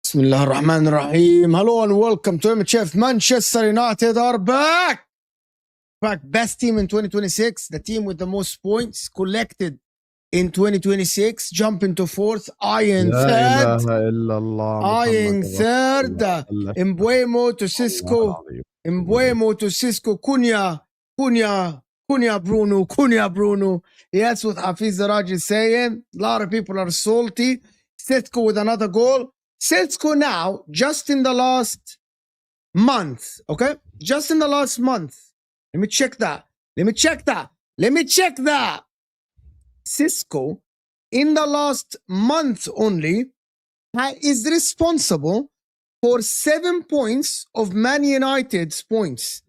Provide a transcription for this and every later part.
Bismillah ar-Rahman ar-Rahim. Hello and welcome to MHF. Manchester United are back. Best team in 2026. The team with the most points collected in 2026. Jumping to fourth. Eyeing third. Eyeing third. Mbuemo to Sesko. Mbuemo to Sesko. Cunha Bruno. Yes, what Hafiz Zaraj is saying. A lot of people are salty. Sesko with another goal. Sesko now, just in the last month, okay? Just in the last month. Let me check that. Sesko, in the last month only, is responsible for 7 points of Man United's points.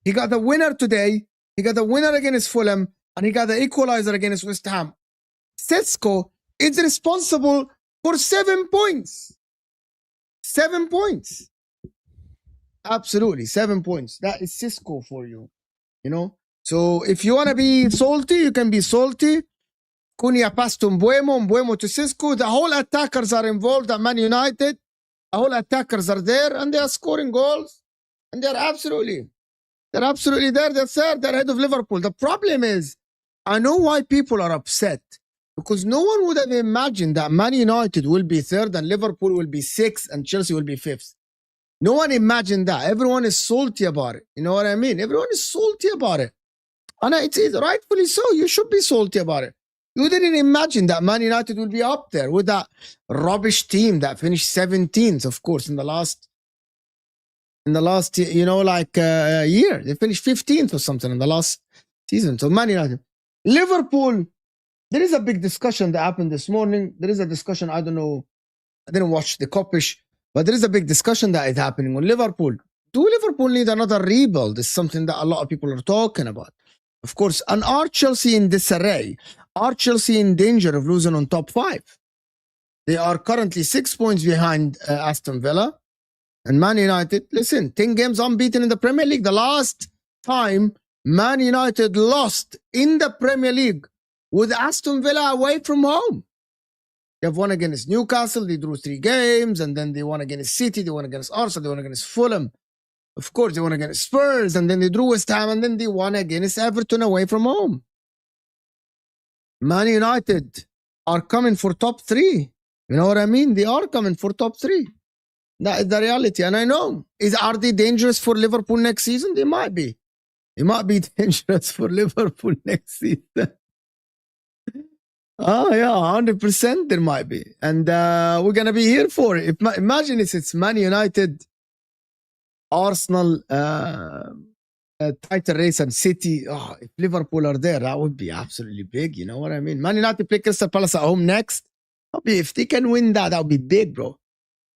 He got the winner today. He got the winner against Fulham. And he got the equalizer against West Ham. Sesko is responsible for 7 points. 7 points. Absolutely, 7 points. That is Sesko for you. You know? So if you want to be salty, you can be salty. Cunha passed to Mbuemo to Sesko. The whole attackers are involved at Man United. The whole attackers are there and they are scoring goals. And they're absolutely there. They're third. They're ahead of Liverpool. The problem is, I know why people are upset. Because no one would have imagined that Man United will be third and Liverpool will be sixth and Chelsea will be fifth. No one imagined that. Everyone is salty about it. You know what I mean? Everyone is salty about it. And it's rightfully so. You should be salty about it. You didn't imagine that Man United will be up there with that rubbish team that finished 17th, of course, in the last year. They finished 15th or something in the last season. So Man United. Liverpool, there is a big discussion that happened this morning. There is a discussion, I don't know, I didn't watch the Kopish, but there is a big discussion that is happening on Liverpool. Do Liverpool need another rebuild? It's something that a lot of people are talking about. Of course, and are Chelsea in disarray? Are Chelsea in danger of losing on top 5? They are currently 6 points behind Aston Villa. And Man United, listen, 10 games unbeaten in the Premier League. The last time Man United lost in the Premier League with Aston Villa away from home. They have won against Newcastle. They drew 3 games. And then they won against City. They won against Arsenal. They won against Fulham. Of course, they won against Spurs. And then they drew West Ham. And then they won against Everton away from home. Man United are coming for top 3. You know what I mean? They are coming for top 3. That is the reality. And I know. Are they dangerous for Liverpool next season? They might be. They might be dangerous for Liverpool next season. Oh, yeah, 100% there might be. And we're going to be here for it. Imagine if it's Man United, Arsenal, title race and City. Oh, if Liverpool are there, that would be absolutely big. You know what I mean? Man United play Crystal Palace at home next. If they can win that would be big, bro.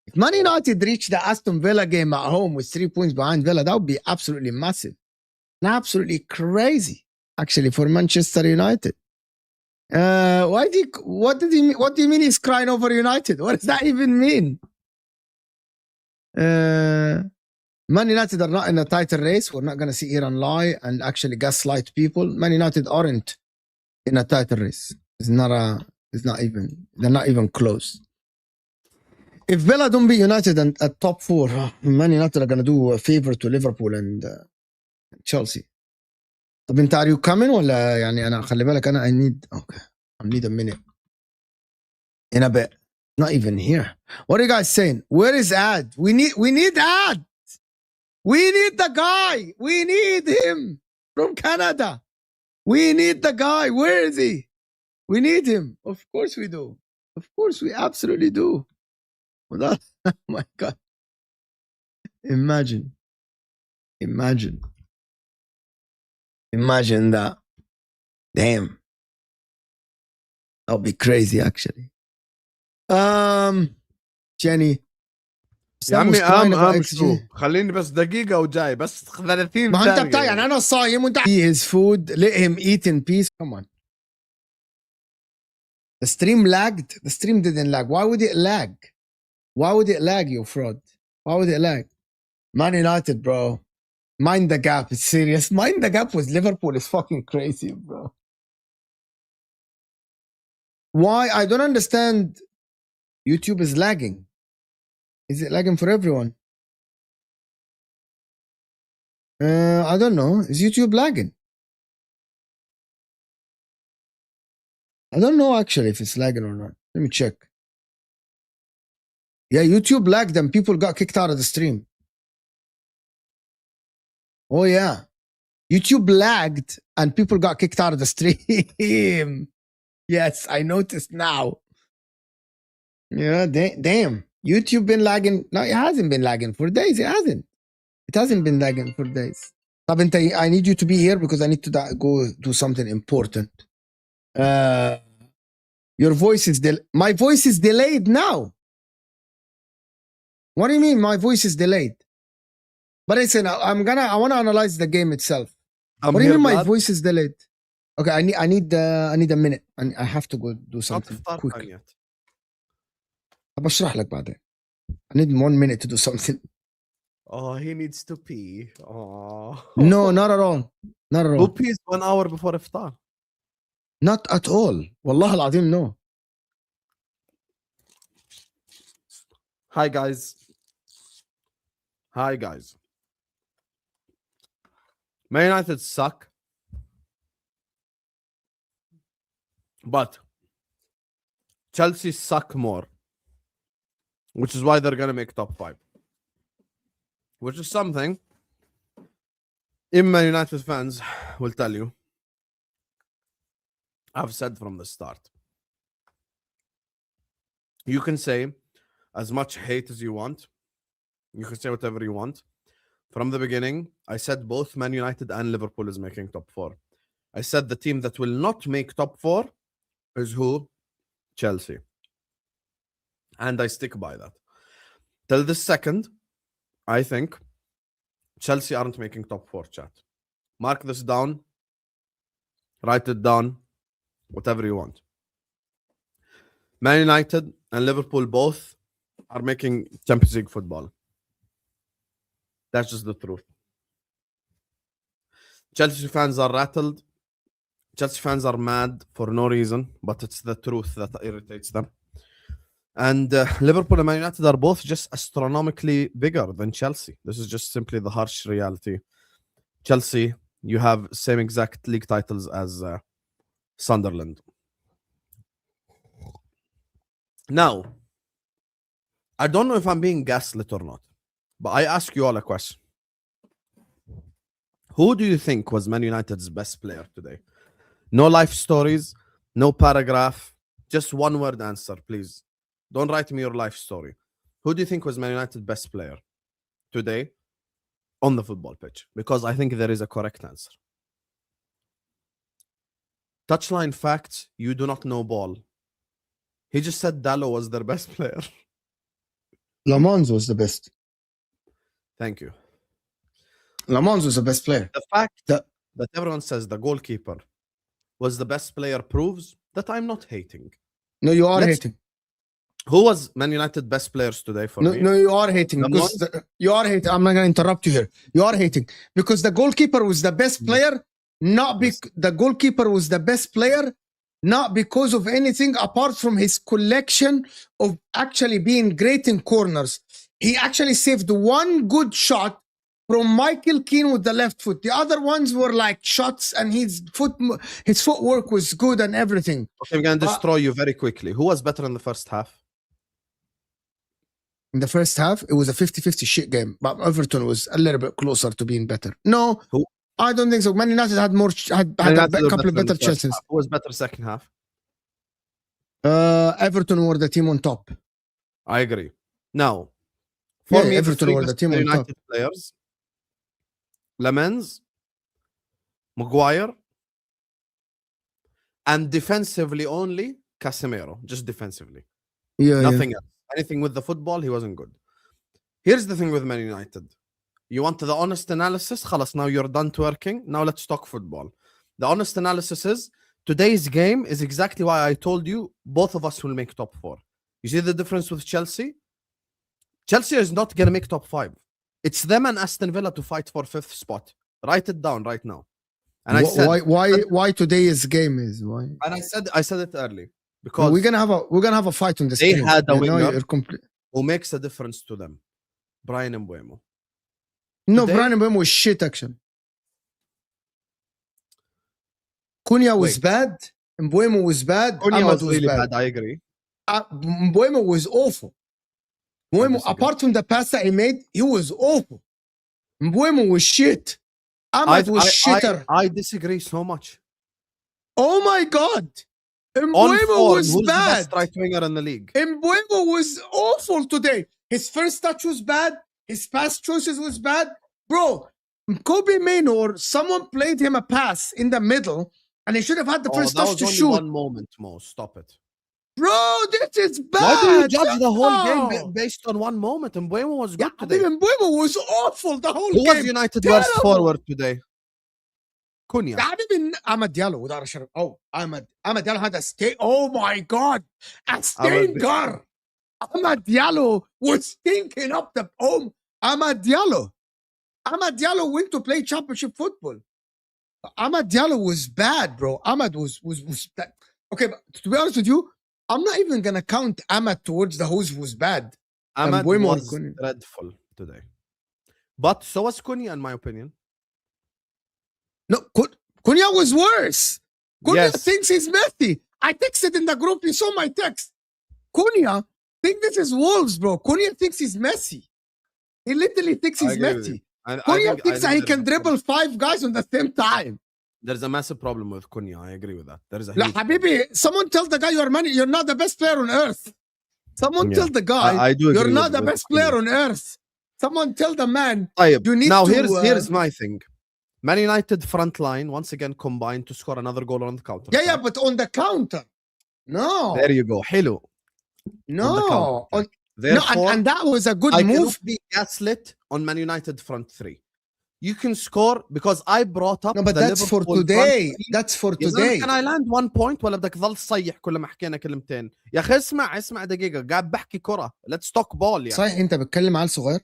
If Man United reach the Aston Villa game at home with 3 points behind Villa, that would be absolutely massive. And absolutely crazy, actually, for Manchester United. What do you mean he's crying over United? What does that even mean? Man United are not in a title race. We're not going to sit here and lie and actually gaslight people. Man United aren't in a title race. They're not even close. If Villa don't beat United at top 4, Man United are going to do a favor to Liverpool and Chelsea. طب انت are you coming ولا يعني انا خلي بالك انا I need a minute in a bit. Not even here. What are you guys saying? Where is Ad? We need Ad. We need the guy. We need him from Canada. We need the guy. Where is he? We need him. Of course we do. Of course we absolutely do. Oh my God. Imagine that. Damn. That'll be crazy actually. Jenny. يا عمي شو خليني بس دقيقة وجاي بس 30 ما انت بتاع يعني انا صايم وانت his food, let him eat in peace. Come on. The stream lagged. The stream didn't lag. Why would it lag? You fraud? Why would it lag? Man United, bro. Mind the gap. It's serious. Mind the gap with Liverpool is fucking crazy, bro. Why? I don't understand. YouTube is lagging. Is it lagging for everyone? I don't know. Is YouTube lagging? I don't know actually if it's lagging or not. Let me check. Yeah, YouTube lagged and people got kicked out of the stream. Oh yeah. YouTube lagged and people got kicked out of the stream. Yes, I noticed now. Yeah, damn. YouTube been lagging. No, it hasn't been lagging for days. It hasn't. It hasn't been lagging for days. I need you to be here because I need to go do something important. Your voice is my voice is delayed now. What do you mean my voice is delayed? But listen, I want to analyze the game itself. What do you mean my voice is delayed? Okay, I need a minute. I have to go do something quick. بشرح لك بعدين. I need 1 minute to do something. Oh, he needs to pee. Oh. No, not at all. Not at all. Who pees 1 hour before iftar? Not at all. والله العظيم no. Hi guys. Hi guys. Man United suck. But Chelsea suck more. Which is why they're going to make top 5. Which is something Man United fans will tell you. I've said from the start. You can say as much hate as you want. You can say whatever you want. From the beginning, I said both Man United and Liverpool is making top 4. I said the team that will not make top 4 is who? Chelsea. And I stick by that. Till this second, I think Chelsea aren't making top 4, chat. Mark this down. Write it down. Whatever you want. Man United and Liverpool both are making Champions League football. That's just the truth. Chelsea fans are rattled. Chelsea fans are mad for no reason, but it's the truth that irritates them. And Liverpool and Man United are both just astronomically bigger than Chelsea. This is just simply the harsh reality. Chelsea, you have same exact league titles as Sunderland. Now, I don't know if I'm being gaslit or not, but I ask you all a question. Who do you think was Man United's best player today? No life stories, no paragraph, just one word answer, please. Don't write me your life story. Who do you think was Man United's best player today on the football pitch? Because I think there is a correct answer. Touchline facts, you do not know ball. He just said Dallo was their best player. Lamons was the best. Thank you. Lamons was the best player. The fact that everyone says the goalkeeper was the best player proves that I'm not hating. No, you are hating. Who was Man United best players today for me? No, you are hating. You are hating. I'm not going to interrupt you here. You are hating. Because the goalkeeper was the best player, the goalkeeper was the best player, not because of anything apart from his collection of actually being great in corners. He actually saved one good shot from Michael Keane with the left foot. The other ones were like shots, and his footwork was good and everything. Okay, I'm going to destroy you very quickly. Who was better in the first half? In the first half, it was a 50-50 shit game, but Everton was a little bit closer to being better. No, I don't think so. Man United had a couple of better chances. Who was better second half? Everton were the team on top. I agree. Now, for me, Everton were the team on United top. Players, Lamens, Maguire, and defensively only Casemiro, just defensively. Nothing else. Anything with the football, he wasn't good. Here's the thing with Man United. You want the honest analysis? Khalas, now you're done twerking. Now let's talk football. The honest analysis is today's game is exactly why I told you both of us will make top 4. You see the difference with Chelsea? Chelsea is not going to make top 5. It's them and Aston Villa to fight for 5th spot. Write it down right now. And I said why today's game is why? And I said it early because we're gonna have a fight on this. They had a winger who makes a difference to them. Brian Mbeumo. No, Today- Brian Mbeumo was shit, actually. Cunha was Wait. bad. Mbeumo was bad. Cunha Ahmad was really bad. I agree. Mbeumo was awful. Mbeumo, disagree. apart from the pass that he made, he was awful. Mbeumo was shit. Ahmad was shitter. I disagree so much. Oh my God. On Mbeumo form, was who's the bad. best right winger in the league? Mbeumo was awful today. His first touch was bad. His pass choices was bad. Bro, Kobe Mainor, someone played him a pass in the middle and he should have had the first that touch was to only shoot. one moment, Mo. Stop it. Bro, this is bad. Why do you judge the whole No. game based on one moment? Mbeumo was good Yeah, today. Mbeumo was awful the whole Who game. was United worst Terrible. forward today? Cunha. Ahmad Diallo without a shadow. Oh, Ahmad Diallo had a stay. Oh my God, a Ahmad- stinker. Ahmad Diallo was stinking up the. Oh, Ahmad Diallo went to play championship football. Ahmad Diallo was bad, bro. Ahmad was bad. Okay, but to be honest with you, I'm not even gonna count Ahmad towards the who was bad. Ahmad Mbeumo was Cunha. dreadful today. But so was Cunha, in my opinion. No, Cunha was worse. Cunha Yes. thinks he's Messi. I texted in the group. You saw my text. Cunha think this is Wolves, bro. Cunha thinks he's Messi. He literally thinks I he's agree with Messi. you. I Cunha think- thinks I that he think can there's a dribble 5 guys on the same time. There's a massive problem with Cunha. I agree with that. There is a La huge Habibi, someone tell the guy you're not the best player on earth. Someone Yeah. tell the guy I do agree you're not with- the with best player Cunha. on earth. Someone tell the man طيب, you need now to. here's my thing. Man United front line once again combined to score another goal on the counter. yeah, but on the counter. No. There you go. Hello. No. counter. No, Therefore, and that was a good I move. cannot be gaslit on Man United front three. You can score because I brought up No, but the that's for Liverpool front today. three. That's for يا زلمة today. can I land 1 point ولا بدك تظل تصيح كل ما حكينا كلمتين؟ يا اخي اسمع دقيقة قاعد بحكي كرة. Let's talk ball يعني. صحيح انت بتكلم عيل صغير؟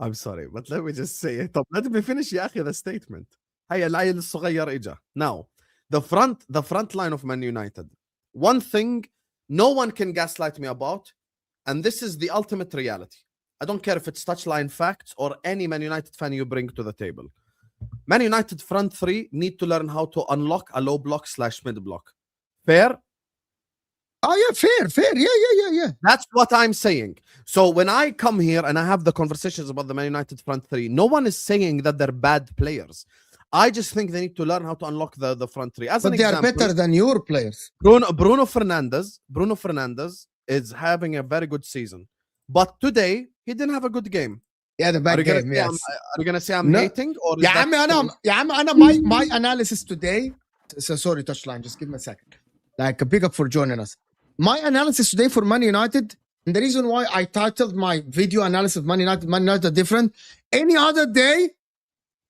I'm sorry, but let me just say it. طب let me finish يا أخي the statement. هيا العيل الصغير إجا. Now, the front line of Man United. One thing no one can gaslight me about, and this is the ultimate reality. I don't care if it's touchline facts or any Man United fan you bring to the table. Man United front three need to learn how to unlock a low block / mid block. Fair? Oh yeah, fair. Yeah. That's what I'm saying. So when I come here and I have the conversations about the Man United front three, no one is saying that they're bad players. I just think they need to learn how to unlock the front three. As But an they example, are better than your players. Bruno Fernandes is having a very good season. But today, he didn't have a good game. Yeah, the Are bad you gonna game, say yes. are you gonna say I'm No. hating or is يا that عمي أنا my analysis today. So sorry, touchline. Just give me a second. Like big up for joining us. My analysis today for Man United, and the reason why I titled my video analysis of Man United different. Any other day,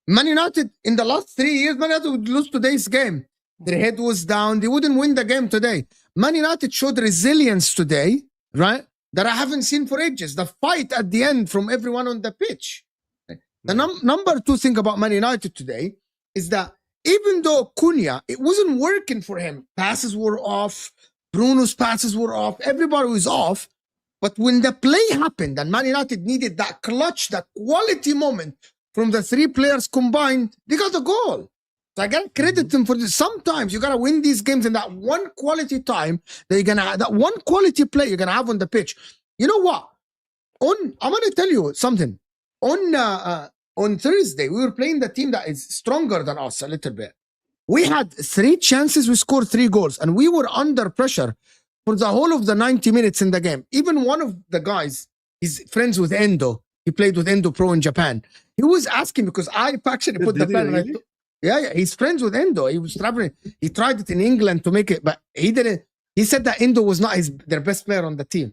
Man United in the last 3 years, Man United would lose today's game. Their head was down. They wouldn't win the game today. Man United showed resilience today, right? That I haven't seen for ages. The fight at the end from everyone on the pitch. The number 2 thing about Man United today is that even though Cunha, it wasn't working for him. Passes were off. Bruno's passes were off. Everybody was off. But when the play happened and Man United needed that clutch, that quality moment from the 3 players combined, they got the goal. So I gotta credit them for this. Sometimes you gotta win these games in that one quality time that you're gonna that one quality play you're gonna have on the pitch. You know what? I'm gonna tell you something. On Thursday, we were playing the team that is stronger than us a little bit. We had 3 chances, we scored 3 goals, and we were under pressure for the whole of the 90 minutes in the game. Even one of the guys is friends with Endo. He played with Endo Pro in Japan. He was asking because I actually put the Did he plan. really? Yeah, he's friends with Endo. He was traveling. He tried it in England to make it, but he didn't. He said that Endo was not their best player on the team.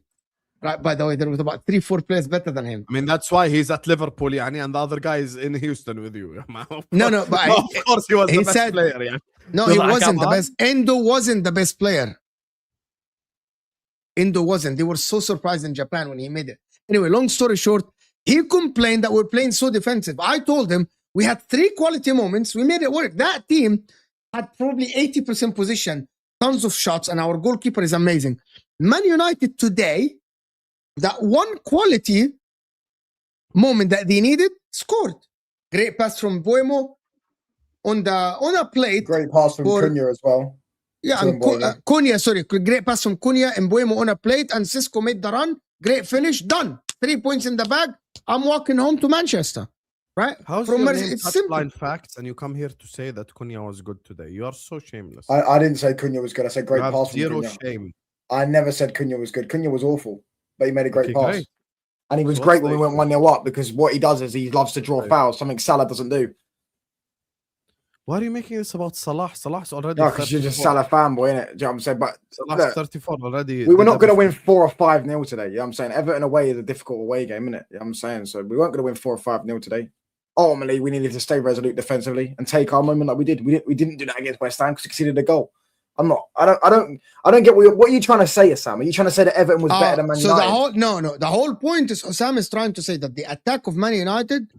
Right, by the way, there was about 3-4 players better than him. I mean, that's why he's at Liverpool, يعني, and the other guy is in Houston with you. No, but of course he was he the best said- player. Yeah. No, So he like, wasn't come the on. best. Endo wasn't the best player. Endo wasn't. They were so surprised in Japan when he made it. Anyway, long story short, he complained that we're playing so defensive. I told him we had 3 quality moments. We made it work. That team had probably 80% position, tons of shots, and our goalkeeper is amazing. Man United today, that one quality moment that they needed, scored. Great pass from Buemo on a plate. Great pass from Cunha as well. Yeah, and Cunha, sorry. Great pass from Cunha and Buemo on a plate, and Sesko made the run. Great finish, done. 3 points in the bag. I'm walking home to Manchester. Right? How's From your Merse- name it's simple. blind facts and you come here to say that Cunha was good today? You are so shameless. I didn't say Cunha was good. I said great you have pass from zero Cunha. shame. I never said Cunha was good. Cunha was awful, but he made a great Okay, pass. great. And he was So great what's when we went 1-0 up, because what he does is he loves to draw Right. fouls, something Salah doesn't do. Why are you making this about Salah? Salah's already No, because you're just 34. Salah fanboy, innit? Do you know what I'm saying? But Salah's look, 34 already. we were did not going to win everything. 4 or 5-0 today. You know what I'm saying? Everton away is a difficult away game, innit? You know what I'm saying? So we weren't going to win 4 or 5-0 today. Ultimately, we needed to stay resolute defensively and take our moment like we did. We didn't do that against West Ham because we conceded a goal. I don't get what are you trying to say, Sam? Are you trying to say that Everton was better than Man United? So the whole point is Osam is trying to say that the attack of Man United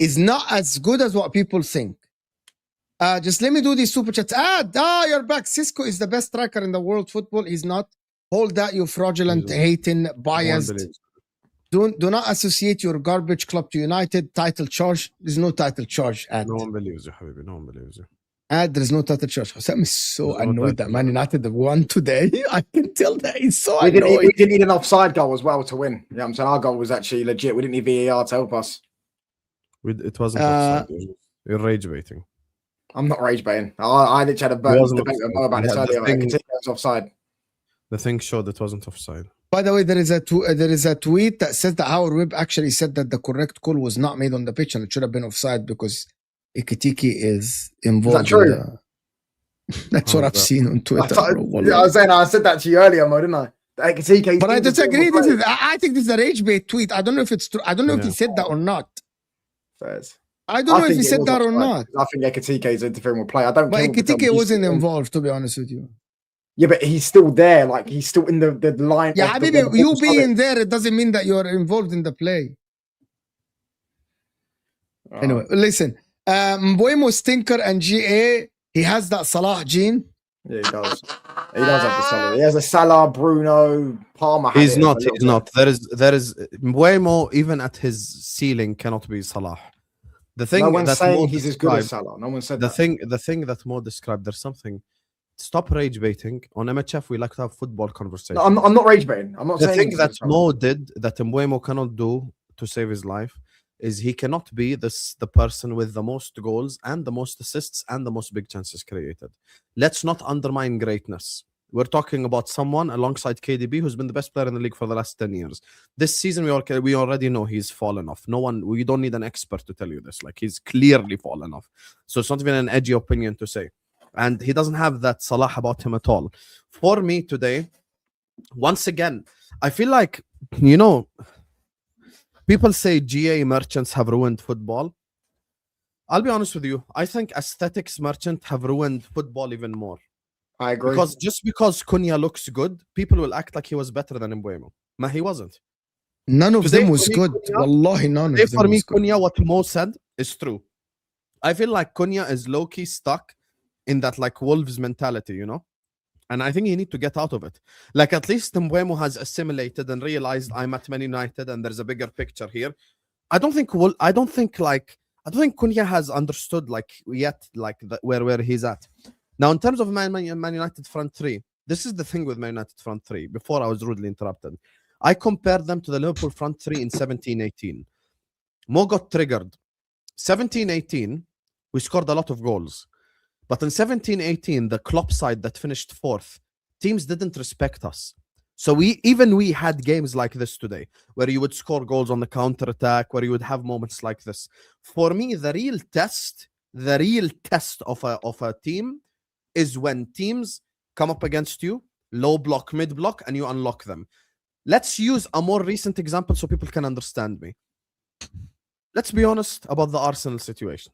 is not as good as what people think. Just let me do these super chats. You're back. Sesko is the best striker in the world football. He's not. Hold that, you fraudulent, hating, biased. Do not associate your garbage club to United. Title charge. There's no title charge. No one believes you, Habibi. No one believes you. There's no title charge. Osam is so There's no annoyed that title Man United have won today. I can tell that he's so we annoyed. didn't need an offside goal as well to win. You know what I'm saying? Our goal was actually legit. We didn't need VAR to help us. It wasn't offside. You're rage baiting. I'm not rage baiting. I literally had a debate with Mo about this earlier. I could take it was offside. The thing showed it wasn't offside. By the way, there is a tweet that says that Howard Webb actually said that the correct call was not made on the pitch and it should have been offside because Ikitiki is involved. Is that true? That's what I've seen on Twitter. I said that to you earlier, Mo, didn't I? But I disagree. I think this is a rage bait tweet. I don't know if it's true. I don't know if he said that or not. Fairs. I don't know if he said that or not. I think Ekitike is interfering with play. I don't. But Ekitike wasn't involved, to be honest with you. Yeah, but he's still there. Like he's still in the line. Yeah, Habibi, you being there, it doesn't mean that you're involved in the play. Anyway, listen. Mbuemo stinker and GA. He has that Salah gene. Yeah, he does. He does have the Salah. He has a Salah, Bruno, Palmer. He's not. He's not. There is Mbuemo, even at his ceiling, cannot be Salah. The thing no one's that saying Mo he's as good as Salah. No one said the that. The thing that Mo described. There's something. Stop rage baiting. On MHF, we like to have football conversations. No, I'm not rage baiting. I'm not the saying thing that Mo did that Mbuemo cannot do to save his life is he cannot be the person with the most goals and the most assists and the most big chances created. Let's not undermine greatness. We're talking about someone alongside KDB who's been the best player in the league for the last 10 years. This season, we already know he's fallen off. We don't need an expert to tell you this. Like, he's clearly fallen off. So it's not even an edgy opinion to say. And he doesn't have that Salah about him at all. For me today, once again, I feel like, people say GA merchants have ruined football. I'll be honest with you. I think aesthetics merchants have ruined football even more. I agree. Because just because Cunha looks good, people will act like he was better than Mbuemo. But he wasn't. None of them was good. Wallahi, none of them for me, was good. Cunha, what Mo said is true. I feel like Cunha is low-key stuck in that like Wolves mentality, And I think you need to get out of it. Like, at least Mbuemo has assimilated and realized I'm at Man United and there's a bigger picture here. I don't think Cunha has understood yet where he's at. Now, in terms of Man United front three, this is the thing with Man United front three. Before I was rudely interrupted, I compared them to the Liverpool front three in 17-18. Mo got triggered. 17-18, we scored a lot of goals. But in 17-18, the Klopp side that finished fourth, teams didn't respect us. So we had games like this today, where you would score goals on the counter-attack, where you would have moments like this. For me, the real test of a team is when teams come up against you, low block, mid block, and you unlock them. Let's use a more recent example so people can understand me. Let's be honest about the Arsenal situation.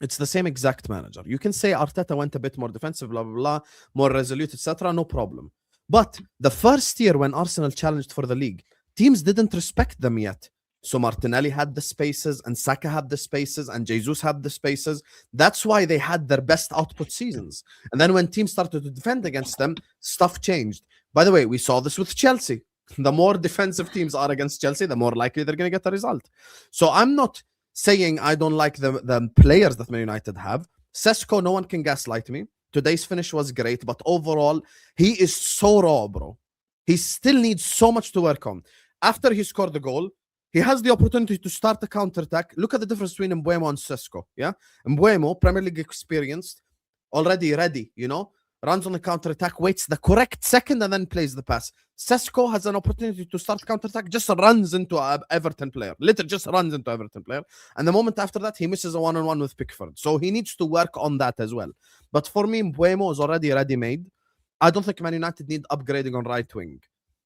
It's the same exact manager. You can say Arteta went a bit more defensive, blah, blah, blah, more resolute, etc. No problem. But the first year when Arsenal challenged for the league, teams didn't respect them yet. So Martinelli had the spaces, and Saka had the spaces, and Jesus had the spaces. That's why they had their best output seasons. And then when teams started to defend against them, stuff changed. By the way, we saw this with Chelsea. The more defensive teams are against Chelsea, the more likely they're going to get a result. So I'm not saying I don't like the players that Man United have. Sesko, no one can gaslight me. Today's finish was great, but overall, he is so raw, bro. He still needs so much to work on. After he scored the goal, he has the opportunity to start the counter-attack. Look at the difference between Mbeumo and Sesko. Yeah, Mbeumo, Premier League experienced, already ready, you know, runs on the counter-attack, waits the correct second, and then plays the pass. Sesko has an opportunity to start counter-attack, just runs into an Everton player. Literally just runs into Everton player. And the moment after that, he misses a one-on-one with Pickford. So he needs to work on that as well. But for me, Mbeumo is already ready-made. I don't think Man United need upgrading on right wing.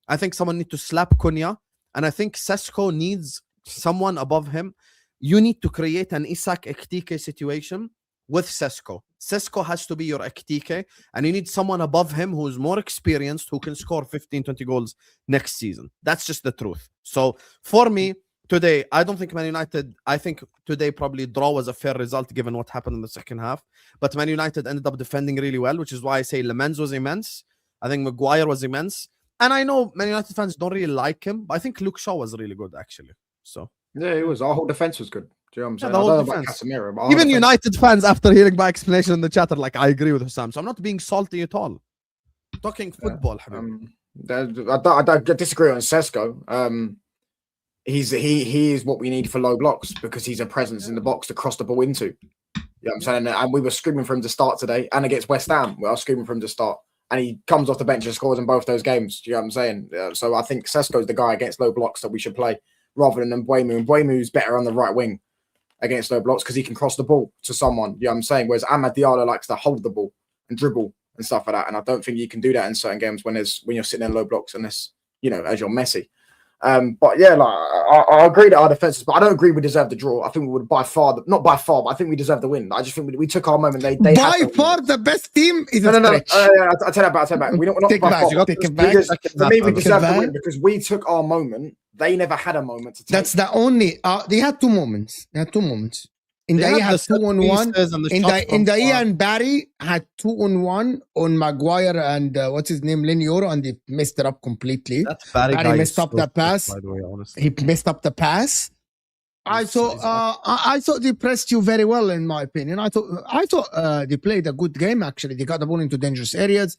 I think someone needs to slap Cunha. And I think Sesko needs someone above him. You need to create an Isak Ekitike situation with Sesko. Sesko has to be your Ekitike, and you need someone above him who is more experienced, who can score 15, 20 goals next season. That's just the truth. So for me, today, I don't think Man United, I think today probably draw was a fair result given what happened in the second half. But Man United ended up defending really well, which is why I say Lemens was immense. I think Maguire was immense. And I know Man United fans don't really like him, but I think Luke Shaw was really good, actually. So yeah, it was. Our whole defense was good. Do you know what I'm saying? the whole I don't know defense. about Casemiro, but even United fans, after hearing my explanation in the chat, are like, I agree with Hussam. So I'm not being salty at all. Talking football, I don't disagree on Sesko. He is what we need for low blocks because he's a presence in the box to cross the ball into. You know what I'm saying? And we were screaming for him to start today, and against West Ham, we are screaming for him to start. And he comes off the bench and scores in both those games. Do you know what I'm saying? So I think Sesko's the guy against low blocks that we should play rather than Mbeumo. Mbeumo's better on the right wing against low blocks because he can cross the ball to someone. You know what I'm saying? Whereas Amad Diallo likes to hold the ball and dribble and stuff like that. And I don't think you can do that in certain games when you're sitting in low blocks unless, you know, as you're Messi. But yeah, like I agree that our defenses, but I don't agree we deserve the draw. I think we would not by far, but I think we deserve the win. I just think we took our moment. They by far the best team is no. I I'll tell you about. We don't not take by back. far. Take it back. For me, we deserve the win because we took our moment. They never had a moment to take. That's the only. They had two moments. India had 2-on-1. India and Barry had 2-on-1 on Maguire and what's his name, Lenioro, and they messed it up completely. That's Barry messed up the pass. By the way, honestly. He messed up the pass. I thought they pressed you very well, in my opinion. I thought they played a good game. Actually, they got the ball into dangerous areas.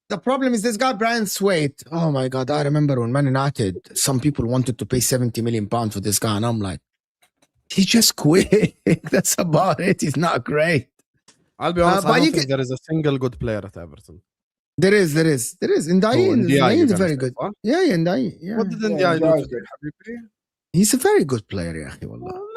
The problem is this guy Brian Swaite. Oh my God! I remember when Man United, some people wanted to pay £70 million for this guy, and I'm like, he just quit. That's about it. He's not great. I'll be honest. I don't think there is a single good player at Everton. There is. Ndiaye is very good. Yeah, Ndiaye. Yeah. What did Ndiaye do? He's a very good player,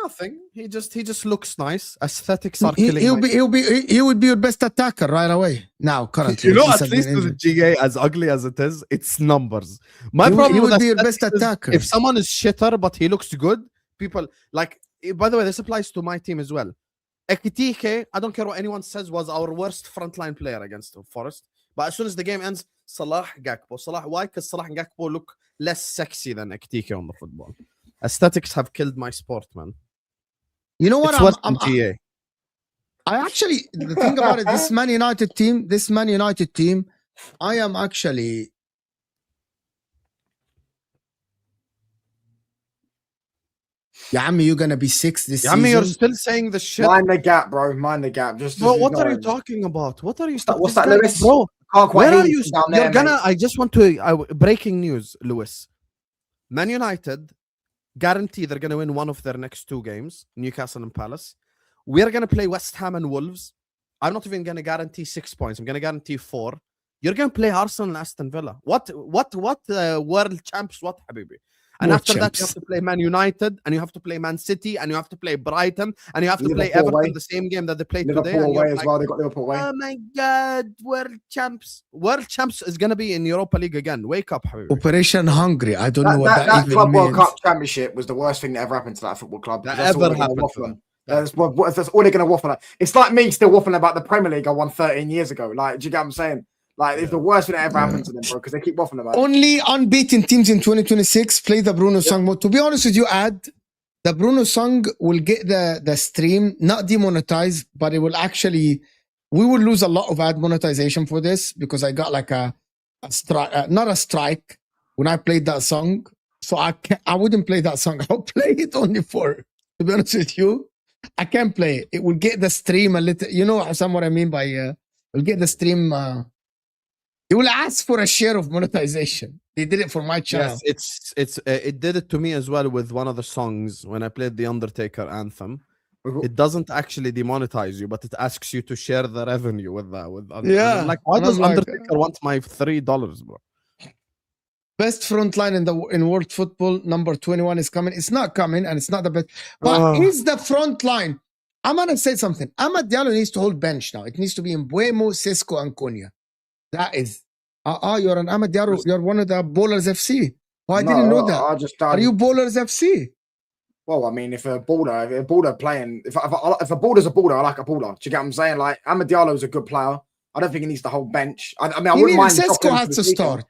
nothing. He just looks nice. Aesthetics are killing. He would be your best attacker right away. Now, currently, you know, at least with the GA, as ugly as it is, it's numbers. My problem he would with be your best attacker. If someone is shitter but he looks good, people like. By the way, this applies to my team as well. Ekitike, I don't care what anyone says, was our worst frontline player against Forest. But as soon as the game ends, Salah, Gakpo. Why? Because Salah and Gakpo look less sexy than Ekitike on the football. Aesthetics have killed my sport, man. You know what? GA. I actually, the thing about it, this Man United team, I am actually... Yami, you're gonna be 6 this season. Yami, you're still saying the shit. Mind the gap, bro. Mind the gap. Bro, what are you talking about? What are you? What's that, Lewis? Bro, where are you? You're gonna. I just want to. Breaking news, Lewis. Man United guarantee they're gonna win one of their next 2 games, Newcastle and Palace. We're gonna play West Ham and Wolves. I'm not even gonna guarantee 6 points. I'm gonna guarantee 4. You're gonna play Arsenal and Aston Villa. What? World champs? What, Habibi? And after that, you have to play Man United, and you have to play Man City, and you have to play Brighton, and you have to play Everton the same game that they played today. Liverpool away as well. They got Liverpool away. Oh my God, world champs! World champs is gonna be in Europa League again. Wake up, Habibi. Operation Hungry. I don't know what that even Club means. World Cup Championship was the worst thing that ever happened to that football club. That ever happened to them. That's all they're gonna waffle at. It's like me still waffling about the Premier League I won 13 years ago. Like, do you get what I'm saying? Like, it's the worst thing that ever happened to them, bro, because they keep waffling about it. Only unbeaten teams in 2026 play the Bruno Song mode. To be honest with you, the Bruno Song will get the stream, not demonetized, but it will actually, we will lose a lot of ad monetization for this because I got like a strike, not a strike, when I played that song. So I wouldn't play that song. I'll play it only for, to be honest with you, I can't play it. It will get the stream a little, you know what I mean by, will get the stream, it will ask for a share of monetization. They did it for my channel. Yes, it did it to me as well with one of the songs when I played the Undertaker anthem. It doesn't actually demonetize you, but it asks you to share the revenue with that. Yeah. I'm like, why does I'm like, Undertaker want my $3, bro? Best front line in world football, number 21 is coming. It's not coming, and it's not the best. But is the front line? I'm gonna say something. Amad Diallo needs to hold bench now. It needs to be in Mbuemo, Sesko, and Cunha. That is. You're an Amad Diallo. You're one of the Bowlers FC. Oh, I didn't know that. Are you Bowlers FC? Well, I mean, if a baller playing, if a baller's a baller, I like a baller. Do you get what I'm saying? Like, Amad Diallo is a good player. I don't think he needs to hold bench. I mean, I wouldn't mind. Sesko has to start.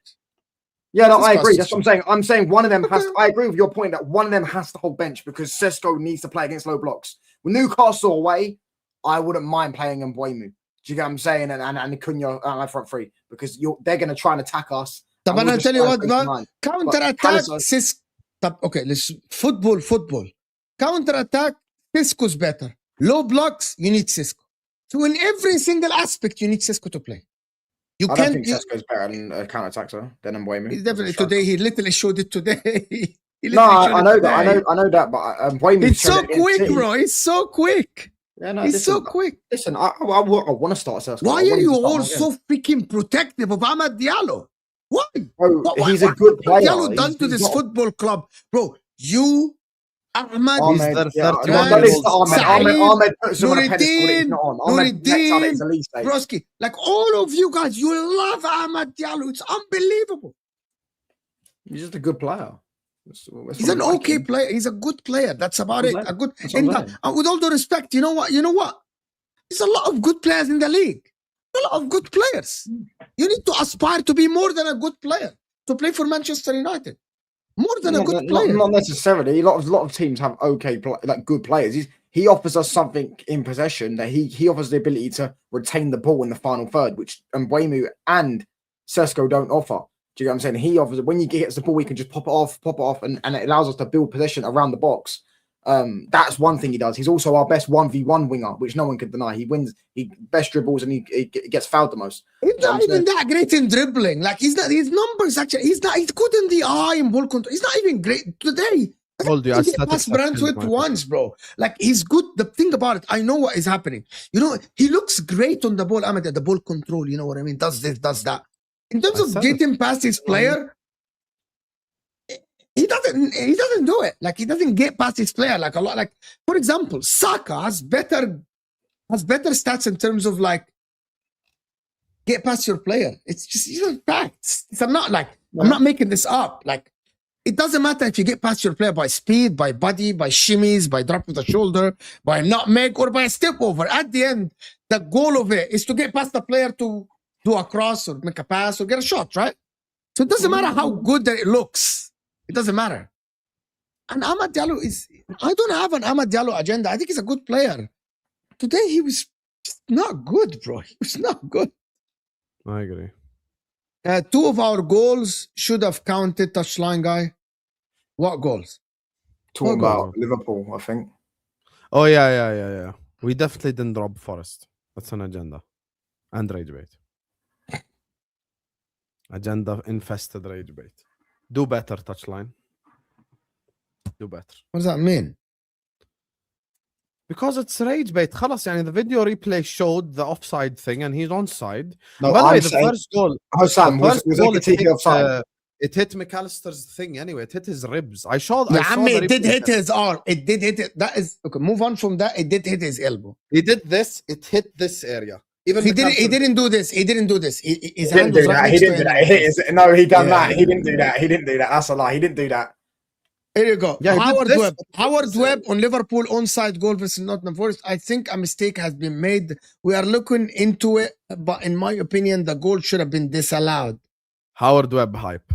Yeah, no, I agree. That's what I'm saying. I'm saying one of them has. I agree with your point that one of them has to hold bench because Sesko needs to play against low blocks. With Newcastle away, I wouldn't mind playing Mbuemo. Do you get what I'm saying? And Cunha front three because they're going to try and attack us. I'm going to tell you what, man. Counter-attack, okay, let's football. Counter-attack, Sesko's better. Low blocks, you need Sesko. So in every single aspect, you need Sesko to play. I don't think Sesko's better than a counter-attacker than Mbuemo. He's definitely today. He literally showed it today. No, I know that. I know that. But Mbuemo. It's so quick, bro. It's so quick. Yeah, no, it's so quick. Listen, I want to start Sesko. Why are you all so freaking protective of Amad Diallo? Why? Bro, he's a good player. Diallo done to this football club, bro. You. Ahmed, Ahmed puts him on a pedestal. Nuruddin, Broski, like all of you guys, you love Ahmed Diallo. It's unbelievable. He's just a good player. He's an okay player. He's a good player. That's about it. A good. With all due respect, you know what? There's a lot of good players in the league. A lot of good players. You need to aspire to be more than a good player to play for Manchester United. More than a good player. Not necessarily. A lot of teams have good players. He offers us something in possession that he offers the ability to retain the ball in the final third, which Mbuemo and Sesko don't offer. Do you get what I'm saying? He offers it when he gets the ball, he can just pop it off, and it allows us to build possession around the box. That's one thing he does. He's also our best 1v1 winger, which no one can deny. He wins, he best dribbles, and he gets fouled the most. He's not even that great in dribbling. Like he's not. His numbers actually. He's good in the eye and ball control. He's not even great today. He passed Brentford once, bro. Like he's good. The thing about it, I know what is happening. He looks great on the ball. Ahmed, the ball control. You know what I mean? Does this, does that. In terms of getting past his player. He doesn't do it. Like he doesn't get past his player like a lot. Like for example, Saka has better stats in terms of like get past your player. It's just facts. I'm not making this up. Like it doesn't matter if you get past your player by speed, by body, by shimmies, by drop of the shoulder, by nutmeg, or by a step over. At the end, the goal of it is to get past the player to do a cross or make a pass or get a shot, right? So it doesn't matter how good that it looks. It doesn't matter. And Amad Diallo I don't have an Amad Diallo agenda. I think he's a good player. Today, he was just not good, bro. He was not good. I agree. 2 of our goals should have counted, touchline guy. What goals? Talking about Liverpool, I think. Oh, yeah. We definitely didn't drop Forest. That's an agenda. And rage bait. Agenda infested rage bait. Do better, touchline. Do better. What does that mean? Because it's rage bait. خلاص, يعني the video replay showed the offside thing and he's onside. No, by the way, the first goal. It hit McAllister's thing anyway. It hit his ribs. I saw it did hit his arm. It did hit it. That is okay. Move on from that. It did hit his elbow. He did this. It hit this area. Even he didn't do this. He didn't do this. He didn't do that. He didn't do that. No, he done that. He didn't do that. He didn't do that. That's a lie. He didn't do that. Here you go. Yeah, Howard Webb on Liverpool onside goal versus Nottingham Forest. I think a mistake has been made. We are looking into it, but in my opinion, the goal should have been disallowed. Howard Webb hype.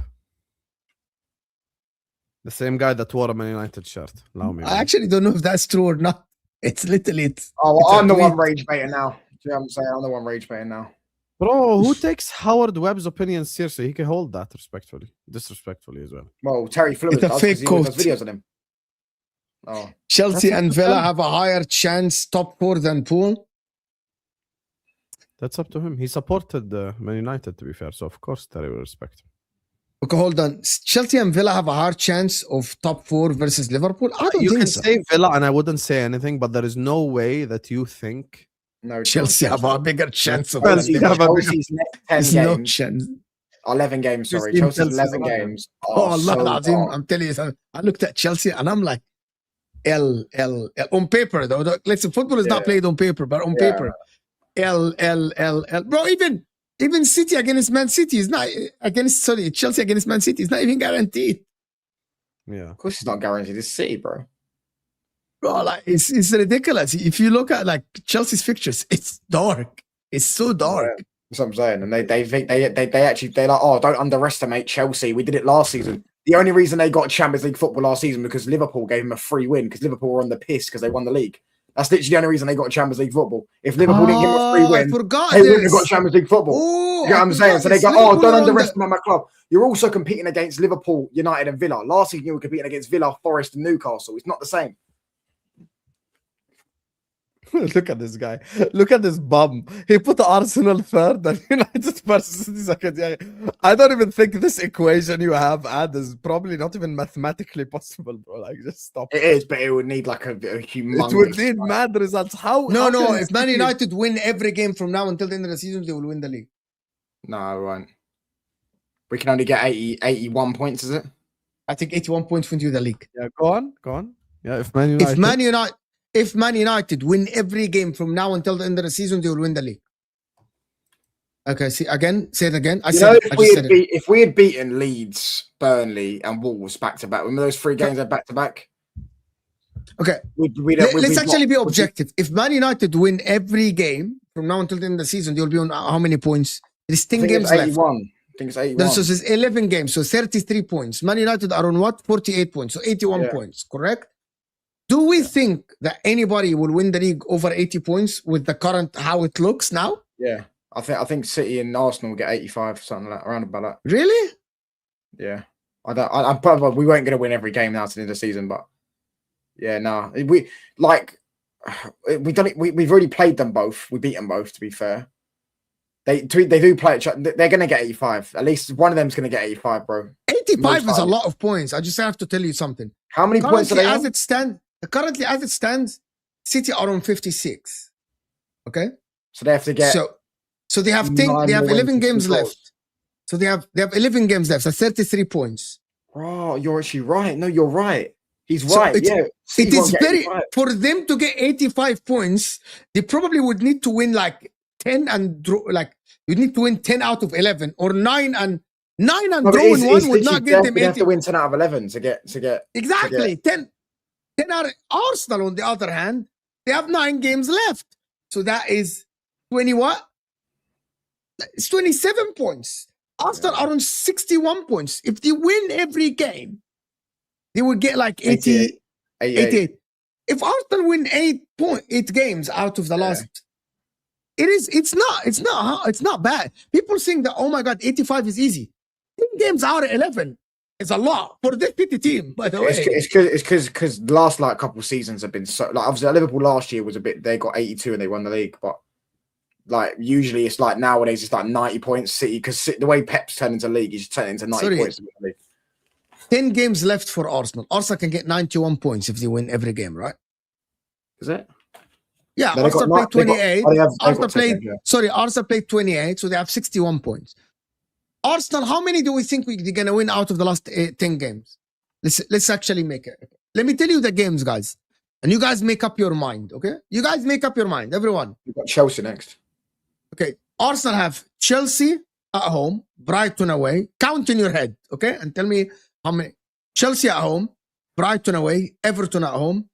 The same guy that wore a Man United shirt. Allow me. I actually don't know if that's true or not. It's literally. I'm the one rage baiting now. You know what I'm saying? I'm the one rage baiting now. Bro, who takes Howard Webb's opinion seriously? He can hold that disrespectfully as well. Well, Terry Flowers It's a does fake because he always does quote. videos on him. Oh, Chelsea That's and up to Villa them. have a higher chance top 4 than Pool. That's up to him. He supported Man United, to be fair, so of course Terry will respect him. Okay, hold on. Chelsea and Villa have a hard chance of top 4 versus Liverpool. I don't You think can so. say Villa, and I wouldn't say anything, but there is no way that you think no. Chelsea have a bigger chance of Chelsea Liverpool. have a bigger- Chelsea's next 10 There's no games. chance. 11 games, sorry. This team Chelsea's Chelsea's 11 11. games. Oh, Allah so Azim, hard. I'm telling you something. I looked at Chelsea and I'm like, L. On paper, though. Let's say football is not Yeah. played on paper, but on Yeah. paper, L. Bro, even City against Man City is not Chelsea against Man City is not even guaranteed. Yeah. Of course, it's not guaranteed. It's City, bro. Bro, like it's ridiculous. If you look at like Chelsea's fixtures, it's dark. It's so dark. That's what I'm saying. And they're like, oh, don't underestimate Chelsea. We did it last season. The only reason they got Champions League football last season because Liverpool gave them a free win because Liverpool were on the piss because they won the league. That's literally the only reason they got Champions League football. If Liverpool didn't give them a free I win, forgot they wouldn't have this. got Champions League football. Oh, You know what I'm I saying? forgot So they this. go, oh, Liverpool don't are on the- underestimate my club. You're also competing against Liverpool, United, and Villa. Last season, you were competing against Villa, Forest, and Newcastle. It's not the same. Look at this guy. Look at this bum. He put Arsenal third and United versus City second. Yeah. I don't even think this equation you have, Ad, is probably not even mathematically possible, bro. Like, just stop. It is, but it would need like a humongous. It would need mad results. How? No. can If Man City- United win every game from now until the end of the season, they will win the league. No, I won't. We can only get 81 points, is it? I think 81 points win you the league. Yeah, go on. Yeah, if Man United. If Man United win every game from now until the end of the season, they will win the league. Okay, say it again. If we had beaten Leeds, Burnley, and Wolves back to back, remember those 3 games are back to back? Okay, let's actually be objective. If Man United win every game from now until the end of the season, they'll be on how many points? There's 10 games left. 81. I think it's 81. No, so there's 11 games, so 33 points. Man United are on what? 48 points, so 81 points, correct? Do we think that anybody will win the league over 80 points with the current how it looks now? Yeah, I think City and Arsenal will get 85, something like around about that. Really? Yeah, I'm probably we weren't going to win every game now to the end of the season, but yeah, no, we've already played them both. We beat them both. To be fair, they do play. They're going to get 85. At least one of them's going to get 85, bro. 85 is a lot of points. I just have to tell you something. How many points are they on? Currently, as it stands, City are on 56. Okay, So they have to get. So they have 11 games left. So they have 11 games left. So 33 points. Bro, you're actually right. No, you're right. He's So right. it is very 85. for them to get 85 points. They probably would need to win like 10 and you need to win 10 out of 11 or 9 and drawing one would not get them 80. You have to win 10 out of 11 to get Exactly. 10 out. Arsenal, on the other hand, they have 9 games left. So that is 20 what? It's 27 points. Arsenal are on 61 points. If they win every game, they would get like 88. If Arsenal win 8 games out of the last, it's not bad. People think that, oh my God, 85 is easy. 10 games out of 11 is a lot for this pity team, by the way. It's because the last like couple of seasons have been so like obviously Liverpool last year was a bit, they got 82 and they won the league, but like usually it's like nowadays it's like 90 points City, because the way Pep's turned into league, he's turned into 90 points. 10 games left for Arsenal. Arsenal can get 91 points if they win every game, right? Is it? Yeah, No, Arsenal played 28. Arsenal played 28, so they have 61 points. Arsenal, how many do we think they're going to win out of the last 10 games? Let's actually make it. Let me tell you the games, guys. And you guys make up your mind, okay? You guys make up your mind, everyone. We've got Chelsea next. Okay, Arsenal have Chelsea at home, Brighton away. Count in your head, okay? And tell me how many. Chelsea at home, Brighton away, Everton at home,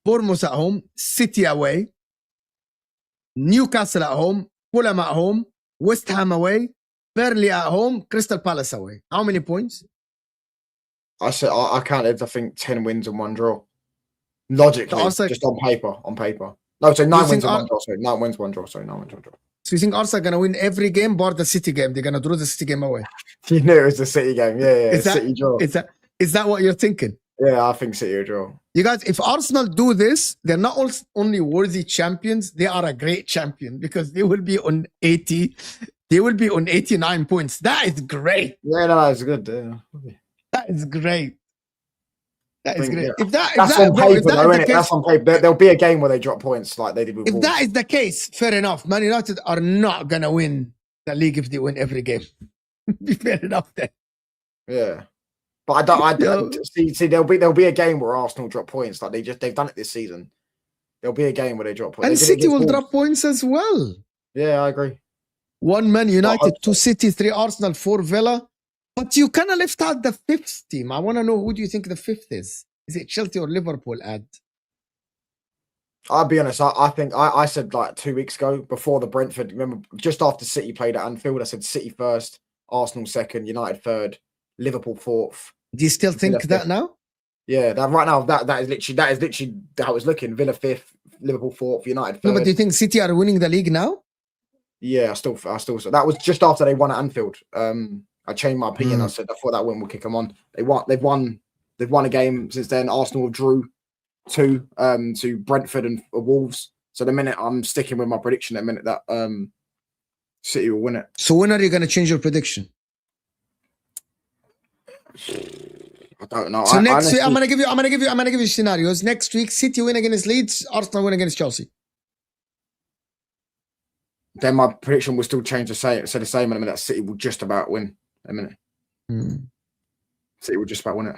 Bournemouth at home, City away, Newcastle at home, Fulham at home, West Ham away, Burnley at home, Crystal Palace away. How many points? I said I counted, I think 10 wins and 1 draw. Logically, just on paper. No, so 9 wins and 1 draw. Sorry, 9 wins, 1 draw. Sorry, 9 wins, 1 draw. So you think Arsenal are going to win every game bar the City game? They're going to draw the City game away. You knew it was the City game. Yeah. City draw. Is that what you're thinking? Yeah, I think City will draw. You guys, if Arsenal do this, they're not only worthy champions, they are a great champion because they will be on 80. They will be on 89 points. That is great. Yeah, no, that's good. Yeah. That is great. That is great. Yeah. That's on paper. That's on paper. There'll be a game where they drop points like they did with Wolves. If that is the case, fair enough. Man United are not going to win the league if they win every game. Fair enough then. Yeah. But I don't see there'll be a game where Arsenal drop points like they've done it this season. There'll be a game where they drop points. And City will drop points as well. Yeah, I agree. 1 Man United, 2 City, 3 Arsenal, 4 Villa. But you kind of left out the 5th team. I want to know, who do you think the 5th is? Is it Chelsea or Liverpool, Ad? I'll be honest. I think I said like 2 weeks ago before the Brentford. Remember, just after City played at Anfield, I said City first, Arsenal second, United third, Liverpool fourth. Do you still think that now? Yeah, right now that is literally how it's looking. Villa 5th, Liverpool 4th, United 3rd. No, but do you think City are winning the league now? Yeah, I still that was just after they won at Anfield. I changed my opinion. I said I thought that win would kick them on. They've won a game since then. Arsenal drew 2 to Brentford and Wolves. So the minute I'm sticking with my prediction, the minute that City will win it. So when are you going to change your prediction? I don't know. So next week, I'm gonna give you scenarios. Next week, City win against Leeds, Arsenal win against Chelsea. Then my prediction will still change the same. So the same in a minute. City will just about win. A minute. City will just about win it.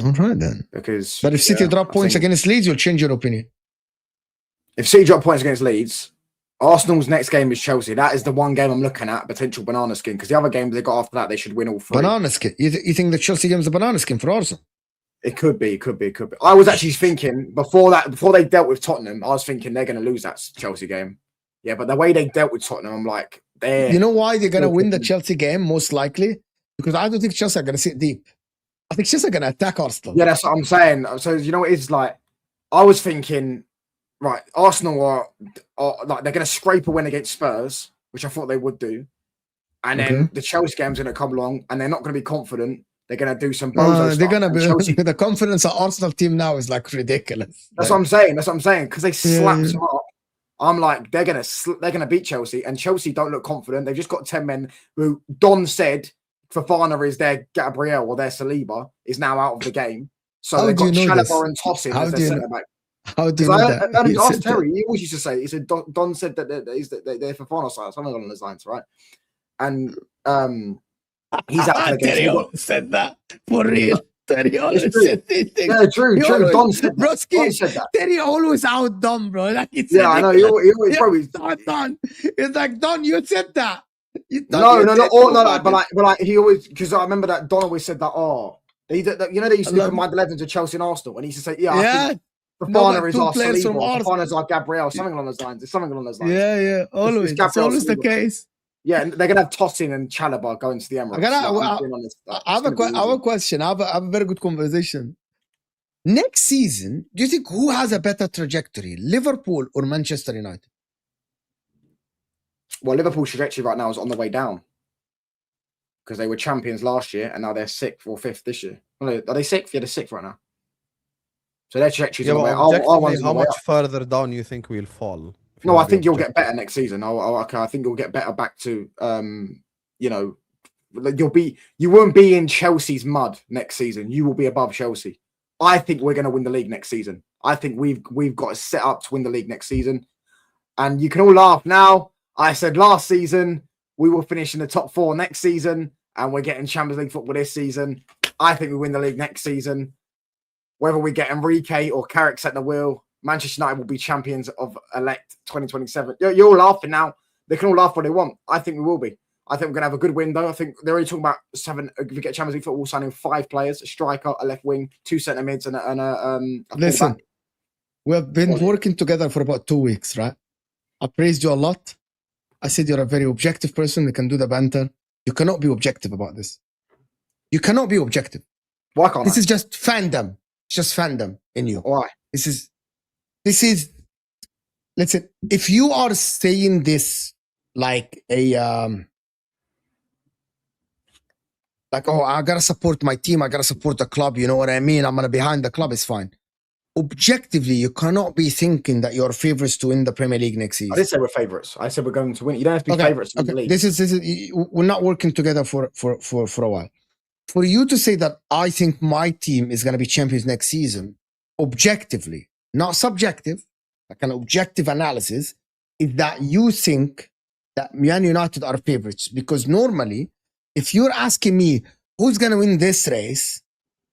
All right then. But if City drop points against Leeds, you'll change your opinion. If City drop points against Leeds, Arsenal's next game is Chelsea. That is the one game I'm looking at, potential banana skin. Because the other games they got after that, they should win all 3. Banana skin? You think the Chelsea game is a banana skin for Arsenal? It could be. I was actually thinking before they dealt with Tottenham, I was thinking they're going to lose that Chelsea game. Yeah, but the way they dealt with Tottenham, I'm like, you know why they're going to win the Chelsea game, most likely? Because I don't think Chelsea are going to sit deep. I think Chelsea are going to attack Arsenal. Yeah, that's what I'm saying. So, you know, it's like, I was thinking, right, Arsenal are like, they're going to scrape a win against Spurs, which I thought they would do. And then the Chelsea game's going to come along and they're not going to be confident. They're going to do some bozo They're going to be Chelsea, the confidence of Arsenal team now is like ridiculous. That's what I'm saying. Because they slapped them up. I'm like, they're gonna beat Chelsea, and Chelsea don't look confident. They've just got 10 men who Don said Fofana is their Gabriel or their Saliba is now out of the game. So they've got Chalobah and Toffees as their centre back. How do you know that? I asked Terry. He always used to say, he said Don said that they're Fofana style, something along those lines, right? And he's out of the game. Terry always said that for real. Terry always said this thing. Yeah, true. Don said that. Terry always out Don, bro. Like it's I know. He always probably Don. It's like Don, you said that. No. But like he always, because I remember that Don always said that. Oh, they used to do combined 11s of Chelsea and Arsenal, and he used to say, I think Fofana is our Saliba, Fofana's our Gabriel, something along those lines. It's something along those lines. Yeah. Always. It's always the case. Yeah, and they're going to have Tosin and Chalobah going to the Emirates. I have a question. I have a very good conversation. Next season, do you think who has a better trajectory, Liverpool or Manchester United? Well, Liverpool's trajectory right now is on the way down because they were champions last year and now they're 6th or 5th this year. Are they 6th? Yeah, they're 6th right now. So their trajectory's on the way. How much further down you think we'll fall? No, I think you'll get better next season. I think you'll get better back to, you won't be in Chelsea's mud next season. You will be above Chelsea. I think we're going to win the league next season. I think we've got to set up to win the league next season. And you can all laugh now. I said last season we will finish in the top 4 next season, and we're getting Champions League football this season. I think we win the league next season. Whether we get Enrique or Carrick set the wheel, Manchester United will be champions of elect 2027. You're all laughing now. They can all laugh what they want. I think we will be. I think we're going to have a good window. I think they're already talking about 7. If we get Champions League football, signing 5 players: a striker, a left wing, 2 centre mids, and a Listen, fullback. we've been working together for about 2 weeks, right? I praised you a lot. I said you're a very objective person. You can do the banter. You cannot be objective about this. You cannot be objective. Why can't This is just fandom. It's just fandom in you. Why? This is listen, if you are saying this like a like, oh, I gotta support my team, I gotta support the club, you know what I mean? I'm gonna behind the club, it's fine. Objectively, you cannot be thinking that you're favorites to win the Premier League next I season. didn't say we're favourites. I said we're going to win. You don't have to be favourites to win the league. This is we're not working together for a while. For you to say that I think my team is going to be champions next season, objectively, not subjective, like an objective analysis, is that you think that Man United are favorites. Because normally, if you're asking me who's going to win this race,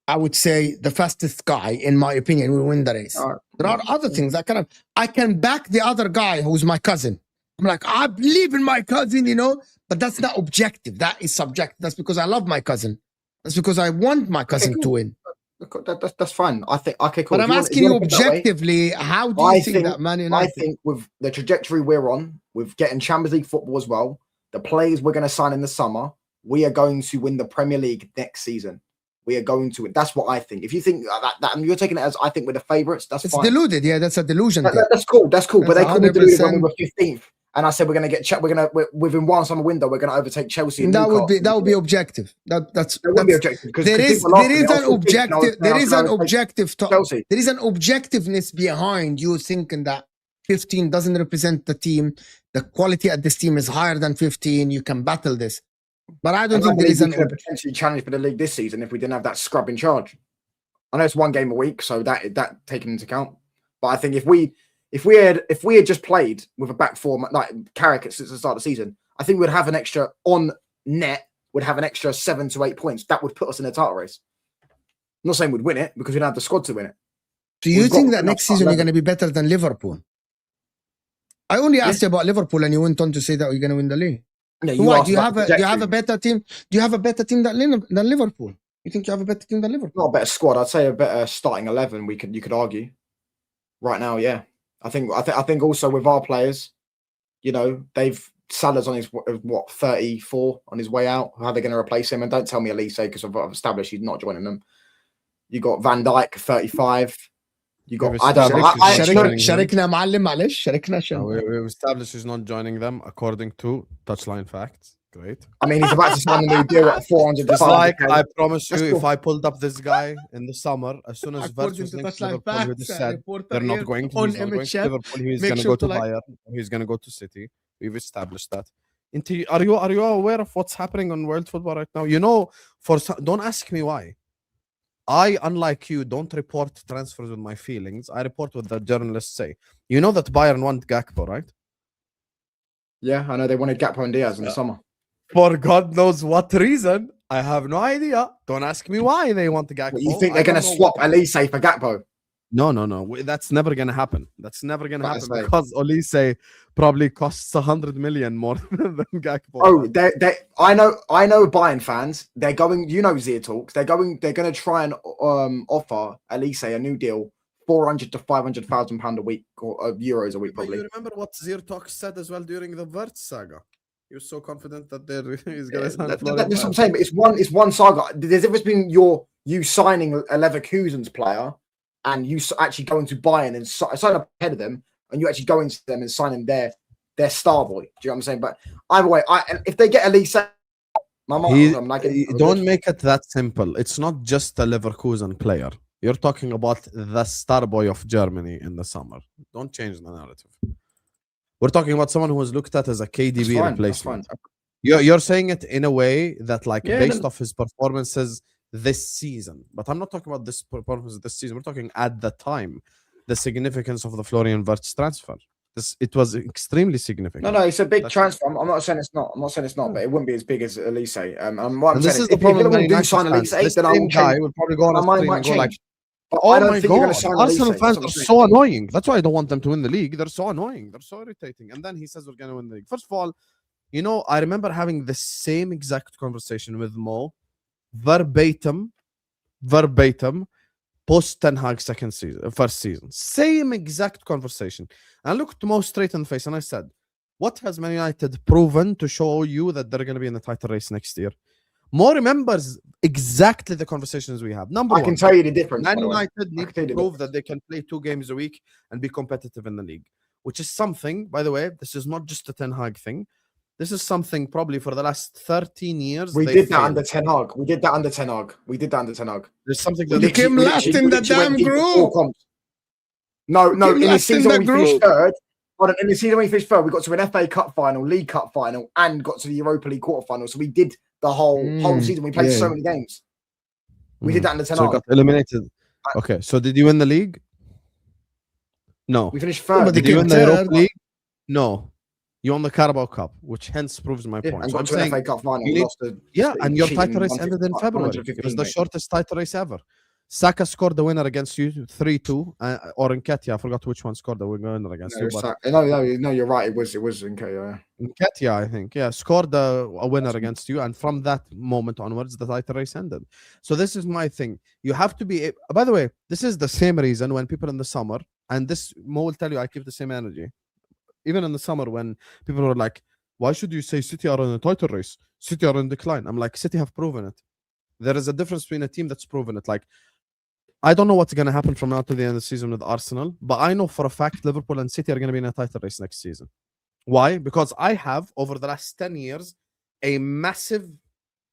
I would say the fastest guy, in my opinion, will win the race. There are other things that I can back the other guy who's my cousin. I'm like, I believe in my cousin, you know, but that's not objective. That is subjective. That's because I love my cousin. That's because I want my cousin to win. That's fine. I think, okay, cool. But I'm asking you objectively, how do you think that Man United? I think with the trajectory we're on, with getting Champions League football as well, the players we're going to sign in the summer, we are going to win the Premier League next season. We are going to it. That's what I think. If you think that you're taking it as I think we're the favourites, that's fine. It's deluded. Yeah, that's a delusion. That's cool. That's cool. But they called me deluded when we were 15th. And I said we're going to get within one summer window we're going to overtake Chelsea. And that would be objective. That would be objective because there is an objectiveness behind you thinking that 15 doesn't represent the team. The quality at this team is higher than 15. You can battle this, but I don't think there is potentially challenge for the league this season if we didn't have that scrub in charge. I know it's one game a week, so that taken into account. But I think if we had just played with a back four like Carrick since the start of the season, I think we'd have an extra on net. Would have an extra 7 to 8 points. That would put us in a title race. I'm not saying we'd win it because we don't have the squad to win it. Do you think that next season you're going to be better than Liverpool? I only asked you about Liverpool, and you went on to say that you're going to win the league. Yeah, do you have a better team? Do you have a better team than Liverpool? You think you have a better team than Liverpool? Not a better squad. I'd say a better starting 11. You could argue right now. Yeah. I think also with our players, you know, Salah's on his 34 on his way out. How are they going to replace him? And don't tell me Elise because I've established he's not joining them. You got Van Dijk 35. You got شاركنا معلم معلش شاركنا we established he's not joining them according to touchline facts. Great. I mean, he's about to sign a new deal at 400. It's like I promise you, if I pulled up this guy in the summer, as soon as Vert was linked to Liverpool, he said they're not going to. He's not going to Liverpool. He's going to go to Bayern. He's going to go to City. We've established that. Are you aware of what's happening on world football right now? You know, don't ask me why. I, unlike you, don't report transfers with my feelings. I report what the journalists say. You know that Bayern want Gakpo, right? Yeah, I know they wanted Gakpo and Diaz in the summer. For God knows what reason, I have no idea. Don't ask me why they want the Gakpo. But you think they're going to swap Elise for Gakpo? No. That's never going to happen. That's never going to happen because Elise probably costs 100 million more than Gakpo. Oh, I know Bayern fans. They're going. You know, Zia talks. They're going to try and offer Elise a new deal, 400 to 500,000 pound a week or euros a week, probably. But you remember what Zia talks said as well during the Vert saga? He was so confident that he's going to sign. That's what I'm saying. But it's one saga. There's a difference between you signing a Leverkusen's player and you actually going to Bayern and sign up ahead of them, and you actually going to them and signing their star boy. Do you know what I'm saying? But either way, if they get Elise, don't make it that simple. It's not just a Leverkusen player. You're talking about the star boy of Germany in the summer. Don't change the narrative. We're talking about someone who was looked at as a KDB replacement. You're saying it in a way that, like, based off his performances this season. But I'm not talking about this performance this season. We're talking at the time, the significance of the Florian Wirtz transfer. It was extremely significant. No, it's a big transfer. I'm not saying it's not. But it wouldn't be as big as Elise. What I'm this saying is the problem. If do sign Elise, then I'm guy will probably go on a stream and go like, oh my God, Arsenal fans are so annoying. That's why I don't want them to win the league. They're so annoying. They're so irritating. And then he says we're going to win the league. First of all, you know, I remember having the same exact conversation with Mo, verbatim, post Ten Hag first season. Same exact conversation. And I looked Mo straight in the face and I said, what has Man United proven to show you that they're going to be in the title race next year? Mo remembers exactly the conversations we have. Number one, I can tell you the difference. Man United need to prove that they can play 2 games a week and be competitive in the league. which is something, by the way, this is not just a Ten Hag thing. This is something probably for the last 13 years. We did that under Ten Hag. There's something We that came last in the damn group. No, in the season in we the finished group. third. Hold on, in the season we finished third, we got to an FA Cup final, League Cup final, and got to the Europa League quarterfinal. So we did the whole season. We played so many games. We did that under Ten Hag. So got eliminated. Okay, so did you win the league? No. We finished third. But Did you win the Europa League? No. You won the Carabao Cup, which hence proves my point. And so got I'm to an saying, FA Cup final. and your title race ended in February. It was the shortest title race ever. Saka scored the winner against you 3-2, or Nketiah. I forgot which one scored the winner against you. But No, you're right. It was Nketiah. Nketiah, I think, scored a winner against you, and from that moment onwards, the title race ended. So this is my thing. You have to be. By the way, this is the same reason when people in the summer, and this Mo will tell you, I keep the same energy. Even in the summer, when people were like, "Why should you say City are in a title race? City are in decline." I'm like, City have proven it. There is a difference between a team that's proven it. Like, I don't know what's going to happen from now to the end of the season with Arsenal, but I know for a fact Liverpool and City are going to be in a title race next season. Why? Because I have, over the last 10 years, a massive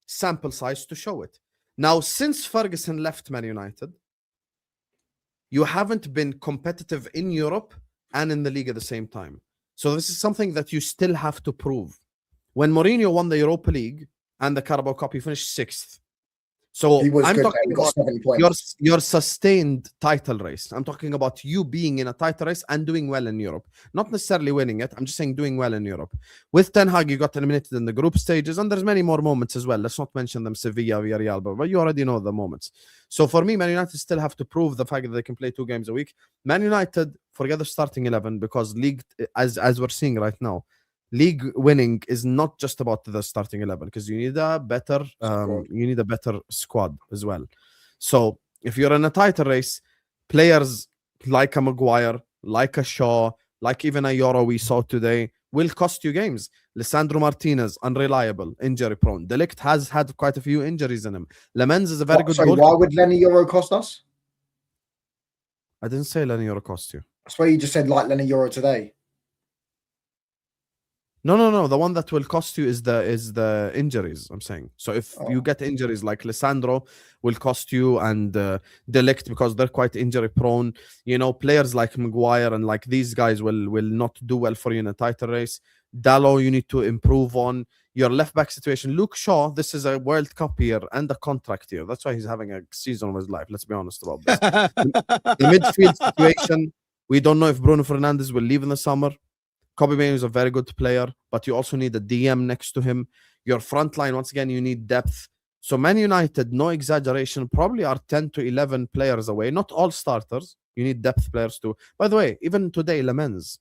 sample size to show it. Now, since Ferguson left Man United, you haven't been competitive in Europe and in the league at the same time. So this is something that you still have to prove. When Mourinho won the Europa League and the Carabao Cup, he finished 6th. So I'm talking about your sustained title race. I'm talking about you being in a title race and doing well in Europe. Not necessarily winning it. I'm just saying doing well in Europe. With Ten Hag, you got eliminated in the group stages, and there's many more moments as well. Let's not mention them, Sevilla, Villarreal, but you already know the moments. So for me, Man United still have to prove the fact that they can play 2 games a week. Man United, forget the starting 11, because league, as we're seeing right now, league winning is not just about the starting 11, because you need a better squad as well. So if you're in a title race, players like a Maguire, like a Shaw, like even a Euro we saw today, will cost you games. Lisandro Martinez, unreliable, injury prone. De Ligt has had quite a few injuries in him. Lemens is a very good goalkeeper. Why would Lenny Euro cost us? I didn't say Lenny Euro cost you. I swear you just said like Lenny Euro today. No. The one that will cost you is the injuries, I'm saying. So if you get injuries like Lisandro will cost you, and De Ligt, because they're quite injury prone. You know, players like Maguire and like these guys will not do well for you in a title race. Dalot, you need to improve on. Your left back situation. Luke Shaw, this is a World Cup year and a contract year. That's why he's having a season of his life. Let's be honest about this. The midfield situation, we don't know if Bruno Fernandes will leave in the summer. Kobe Mainoo is a very good player, but you also need a DM next to him. Your front line, once again, you need depth. So Man United, no exaggeration, probably are 10 to 11 players away. Not all starters. You need depth players too. By the way, even today, Lemens.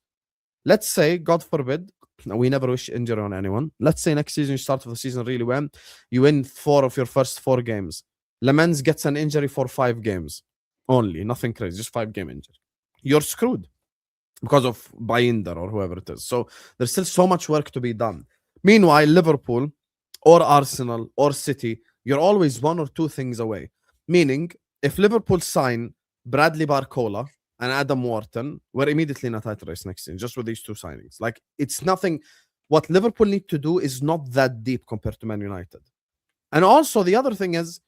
Let's say, God forbid, we never wish injury on anyone. Let's say next season you start the season really well. You win 4 of your first 4 games. Lemens gets an injury for 5 games. Only, nothing crazy, just 5-game injury. You're screwed. Because of Binder or whoever it is. So there's still so much work to be done. Meanwhile, Liverpool or Arsenal or City, you're always 1 or 2 things away. Meaning, if Liverpool sign Bradley Barcola and Adam Wharton, we're immediately in a title race next season, just with these 2 signings. Like, it's nothing. What Liverpool need to do is not that deep compared to Man United. And also, the other thing is,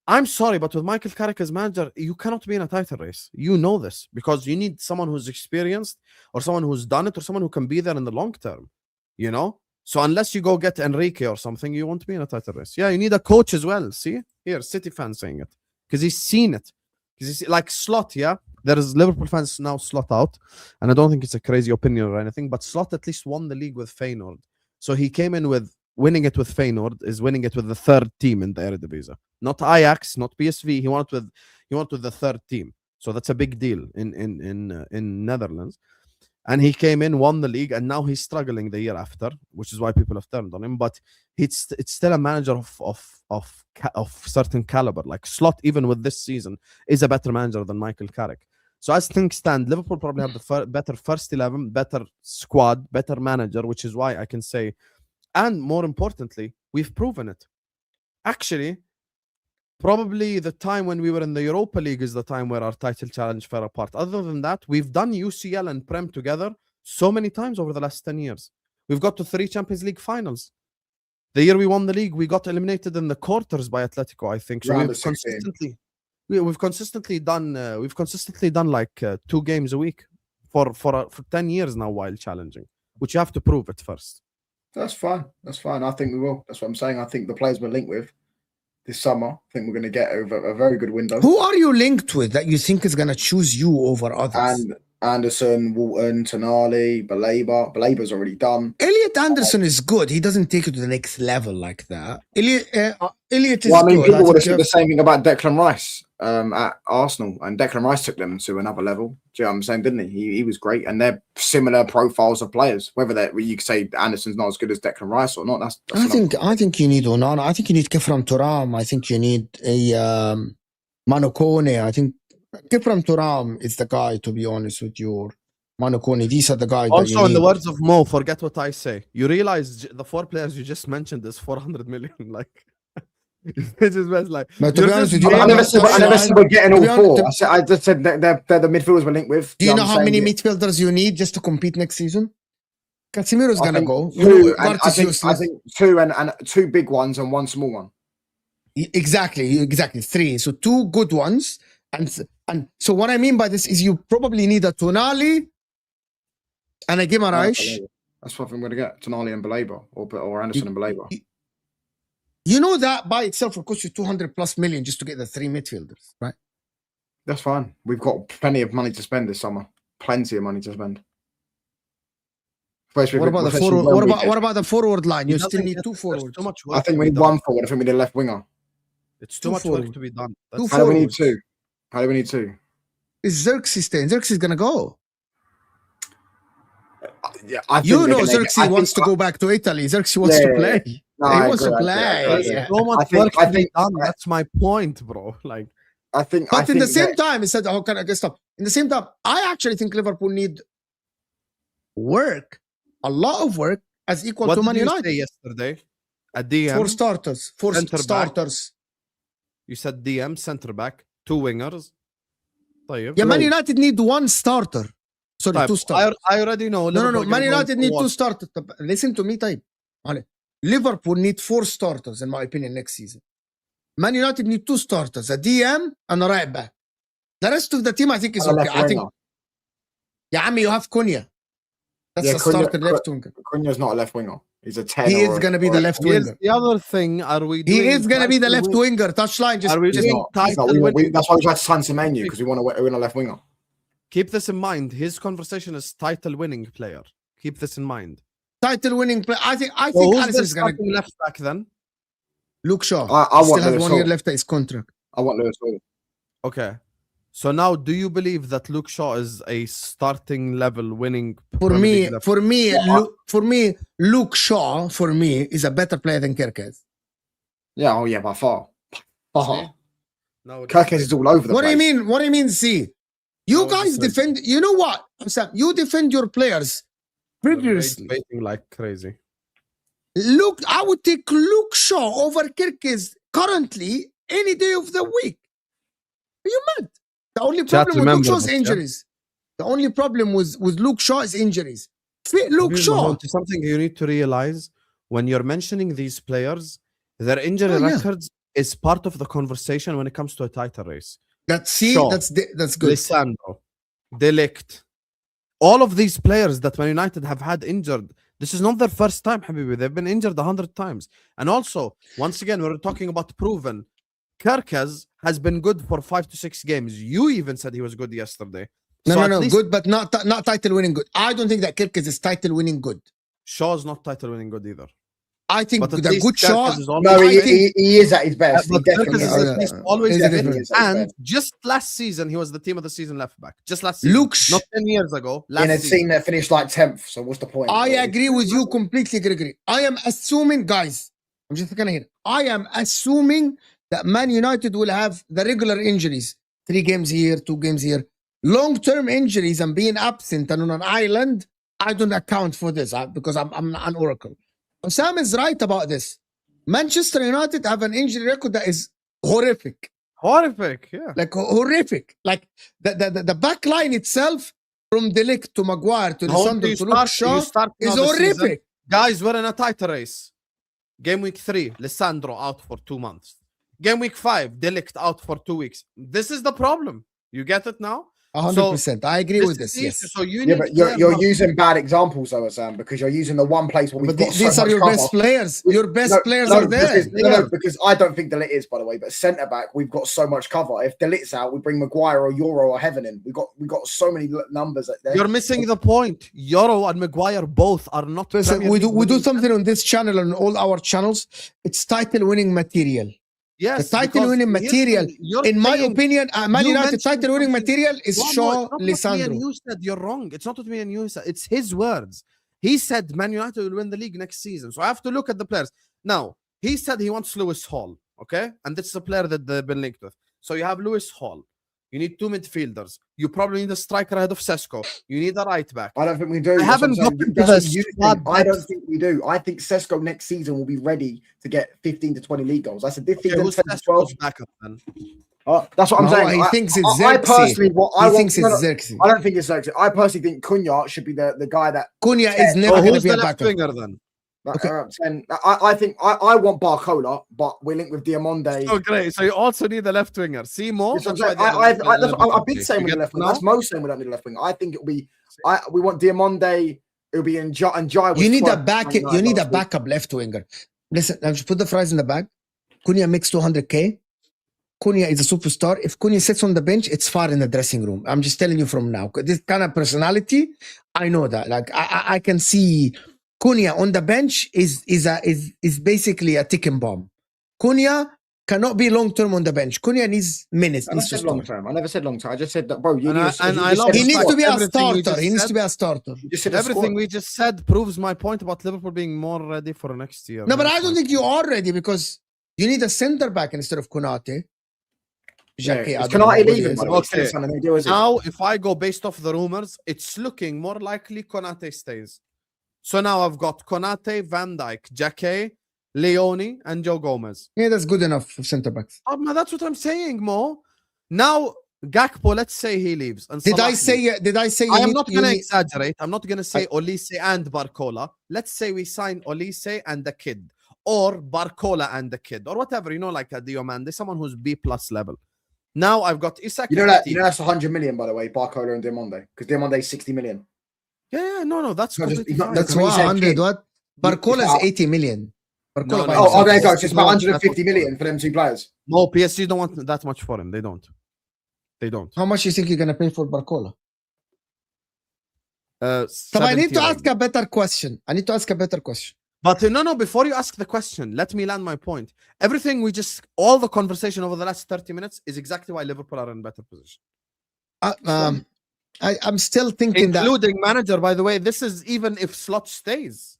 I'm sorry, but with Michael Carrick as manager, you cannot be in a title race. You know this, because you need someone who's experienced, or someone who's done it, or someone who can be there in the long term, you know? So unless you go get Enrique or something, you won't be in a title race. Yeah, you need a coach as well. See? Here, City fans saying it. Because he's seen it. Because like Slot, yeah? There is Liverpool fans now Slot out, and I don't think it's a crazy opinion or anything, but Slot at least won the league with Feyenoord. So he came in with winning it with Feyenoord is winning it with the 3rd team in the Eredivisie. Not Ajax, not PSV. He won with the 3rd team. So that's a big deal in Netherlands. And he came in, won the league, and now he's struggling the year after, which is why people have turned on him. But it's still a manager of certain caliber. Like Slot, even with this season, is a better manager than Michael Carrick. So as things stand, Liverpool probably have the better first 11, better squad, better manager, which is why I can say. And more importantly, we've proven it. Actually, Probably the time when we were in the Europa League is the time where our title challenge fell apart. Other than that, we've done UCL and Prem together so many times over the last 10 years. We've got to 3 Champions League finals. The year we won the league, we got eliminated in the quarters by Atletico, I think. So Round we've of 16. consistently done like 2 games a week for 10 years now while challenging, which you have to prove it first. That's fine. That's fine. I think we will. That's what I'm saying. I think the players we're linked with this summer, I think we're going to get over a very good window. Who are you linked with that you think is going to choose you over others? And Anderson, Walton, Tonali, Baleba. Baleba's already done. Elliot Anderson is good. He doesn't take it to the next level like that. Elliot is Well, I mean, good. people would have think said the same thing about Declan Rice at Arsenal, and Declan Rice took them to another level. Do you know what I'm saying? Didn't he? He was great, and they're similar profiles of players. Whether you could say Anderson's not as good as Declan Rice or not, that's I think you need Onana. I think you need Kefram Turam. I think you need a Manu Kone. I think Kefram Turam is the guy, to be honest with you. Or Manu Kone. These are the guys. Also, in the words of Mo, forget what I say. You realize the 4 players you just mentioned is 400 million. Like, it's just like. But to be honest with you, I never said we're getting all 4. I just said they're the midfielders we're linked with. Do you know how many midfielders you need just to compete next season? Casemiro's gonna go. 2, and I think 2 and 2 big ones and 1 small one. Exactly 3. So 2 good ones, and so what I mean by this is you probably need a Tonali and a Guimaraes. That's what I'm going to get: Tonali and Baleba, or Anderson and Baleba. You know that by itself will cost you 200+ million just to get the 3 midfielders, right? That's fine. We've got plenty of money to spend this summer. Plenty of money to spend. What about the forward? What about the forward line? You still need 2 forwards. Too much work. I think we need 1 forward. I think we need a left winger. It's too much work to be done. How do we need 2? How do we need 2? Is Xerxes staying? Xerxes is gonna go. Yeah, Xerxes wants to go back to Italy. Xerxes wants to play. No, he wants to play. There's so much work to be done. That's my point, bro. Like, But in the same time, he said, "How can I get stop?" In the same time, I actually think Liverpool need work, a lot of work, as equal to Man United. What did you say yesterday? A DM. 4 starters. 4 starters. You said DM, centre back, 2 wingers. طيب. Yeah, Man United need 1 starter. Sorry, 2 starters. I already know. No. Man United need 2 starters. Listen to me, type. Liverpool need 4 starters, in my opinion, next season. Man United need 2 starters, a DM and a right back. The rest of the team, I think, is okay. I think. Yeah, you have Cunha. That's a starter left winger. Cunha's not a left winger. He's a 10. He is going to be the left winger. The other thing, he is going to be the left winger. Touchline. That's why we tried to sign Semenyo, because we want to win a left winger. Keep this in mind. His conversation is title winning player. Keep this in mind. Title winning player. I think Alisson is going to left back then. Luke Shaw. I still has 1 year left of his contract. I want Lewis Hall. Okay. So now, do you believe that Luke Shaw is a starting level winning? For me, Luke Shaw is a better player than Kerkez. Yeah, by far. No, Kerkez is all over the place. What do you mean? See, you guys defend. You know what, Sam? You defend your players vigorously, like crazy. Look, I would take Luke Shaw over Kerkez currently any day of the week. Are you mad? The only problem with Luke Shaw is injuries. The only problem with Luke Shaw is injuries. Luke Shaw. Something you need to realize when you're mentioning these players, their injury records is part of the conversation when it comes to a title race. That's good. Lisandro, De Ligt, all of these players that Man United have had injured. This is not their first time, Habibi. They've been injured 100 times. And also, once again, we're talking about proven. Kerkez has been good for 5 to 6 games. You even said he was good yesterday. No, good, but not title winning good. I don't think that Kerkez is title winning good. Shaw's not title winning good either. I think the good Shaw. No, he is at his best. He's always and just last season he was the team of the season left back. Just last season, not 10 years ago. In a team that finished like 10th. So what's the point? I agree with you completely. Agree. I am assuming, guys. I'm just gonna hear. I am assuming that Man United will have the regular injuries, 3 games here, 2 games here. Long-term injuries and being absent and on an island, I don't account for this because I'm not an oracle. Sam is right about this. Manchester United have an injury record that is horrific. Horrific, yeah. Like horrific. Like the back line itself, from Delict to Maguire to Lisandro to Luke Shaw, is horrific. Guys, we're in a title race. Game week 3, Lisandro out for 2 months. Game week 5, Delict out for 2 weeks. This is the problem. You get it now? 100%. I agree with this. Yes. So you Yeah, but you're using bad examples, though, Sam, because you're using the one place where we've got these are your best players. Your best players are there. Because I don't think Delit is, by the way. But centre back, we've got so much cover. If Delit's out, we bring Maguire or Euro or Heaven in. We've got so many numbers there. You're missing the point. Euro and Maguire both are not. Listen, we do something on this channel and all our channels. It's title-winning material. Yes, the title-winning material, in my opinion, Man United title-winning material is Shaw, Lisandro. You said you're wrong. It's not what me and you said. It's his words. He said Man United will win the league next season. So I have to look at the players. Now, he said he wants Lewis Hall, okay? And this is a player that they've been linked with. So you have Lewis Hall. You need 2 midfielders. You probably need a striker ahead of Sesko. You need a right back. I don't think we do. I haven't gotten to the squad. I don't think we do. I think Sesko next season will be ready to get 15 to 20 league goals. I said this season, who's Sesko's backup then? That's what I'm saying. He thinks it's I personally, thinks it's Xerxes. I don't think it's Xerxes. I personally think Cunha should be the guy that. Cunha is never going to be a left backup. winger then? Okay. I think I want Barcola, but we're linked with Diamonde. Oh, great. So you also need a left winger. See more? I've been saying with the left winger. That's most saying we don't need a left winger. I think it'll be. We want Diamonde. It'll be and Jai. You need a back. You need a backup left winger. Listen, I should put the fries in the bag. Cunha makes 200k. Cunha is a superstar. If Cunha sits on the bench, it's far in the dressing room. I'm just telling you from now. This kind of personality, I know that. Like I can see. Cunha on the bench is basically a ticking bomb. Cunha cannot be long term on the bench. Cunha needs minutes. I never said long term. I never said long term. I just said that, bro. He needs to be a starter. He needs to be a starter. Everything we just said proves my point about Liverpool being more ready for next year. No, but I don't think you are ready because you need a centre back instead of Konate. Konate leaving? Okay. Now, if I go based off the rumors, it's looking more likely Konate stays. So now I've got Konate, Van Dijk, Jacquet, Leone, and Joe Gomez. Yeah, that's good enough for centre backs. That's what I'm saying, Mo. Now Gakpo, let's say he leaves. And did I say? I am not going to exaggerate. I'm not going to say Olise and Barcola. Let's say we sign Olise and the kid, or Barcola and the kid, or whatever. You know, like a Diomande, someone who's B+ level. Now I've got Isak. You know that's 100 million, by the way, Barcola and Diomande, because Diomande is 60 million. Yeah, no, that's that's 100. What? Barcola is 80 million. There you go. So it's about 150 million for them 2 players. No, PSG don't want that much for him. They don't. How much do you think you're gonna pay for Barcola? So I need to ask a better question. But no, before you ask the question, let me land my point. All the conversation over the last 30 minutes is exactly why Liverpool are in better position. I'm still thinking including manager, by the way. This is even if Slot stays.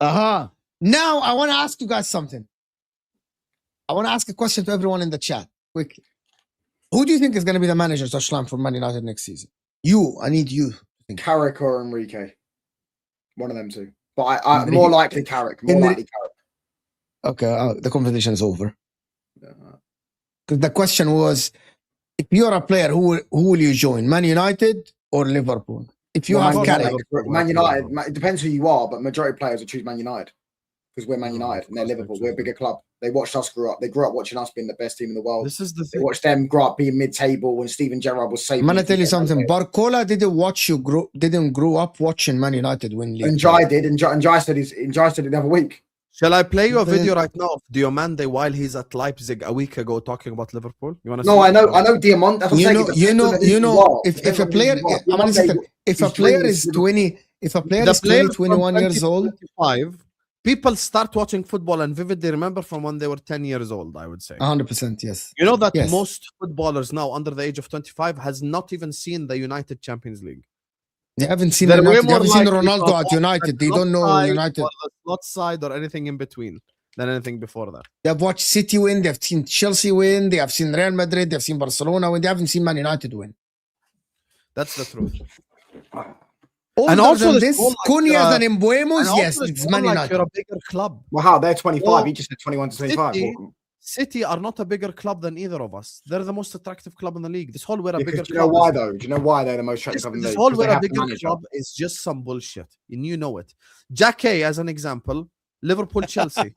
Now I want to ask you guys something. I want to ask a question to everyone in the chat quickly. Who do you think is going to be the manager, Toshlan, for Man United next season? I need you. Carrick or Enrique. One of them two. But I more likely Carrick. Okay, the conversation is over. Because the question was, if you're a player, who will you join? Man United or Liverpool? If you have Carrick. Man United, it depends who you are, but majority of players will choose Man United. Because we're Man United and they're Liverpool. We're a bigger club. They watched us grow up. They grew up watching us being the best team in the world. This is the thing. They watched them grow up being mid-table when Steven Gerrard was safe. I'm gonna tell you something. Barcola didn't grow up watching Man United win league. And Jai did. And Jai said it the other week. Shall I play you a video right now of Diomande while he's at Leipzig a week ago talking about Liverpool? You want to? No, I know Diamande. If a player, if a player is 20, if a player is 21 years old, people start watching football and vividly remember from when they were 10 years old, I would say. 100%, yes. You know that most footballers now under the age of 25 has not even seen the United Champions League. They haven't seen Ronaldo at United. They don't know United. Or the slot side or anything in between than anything before that. They've watched City win. They've seen Chelsea win. They have seen Real Madrid. They've seen Barcelona win. They haven't seen Man United win. That's the truth. And also this, Cunha and Mbuemos, yes, it's Man United. You're a bigger club. Well, how? They're 25. He just said 21 to 25. City are not a bigger club than either of us. They're the most attractive club in the league. This whole we're a Because bigger do you know club. why though? Do you know why they're the most attractive club in the This league? whole 'Cause they we're a have the bigger manager. club is just some bullshit. And you know it. Jackie, as an example, Liverpool, Chelsea.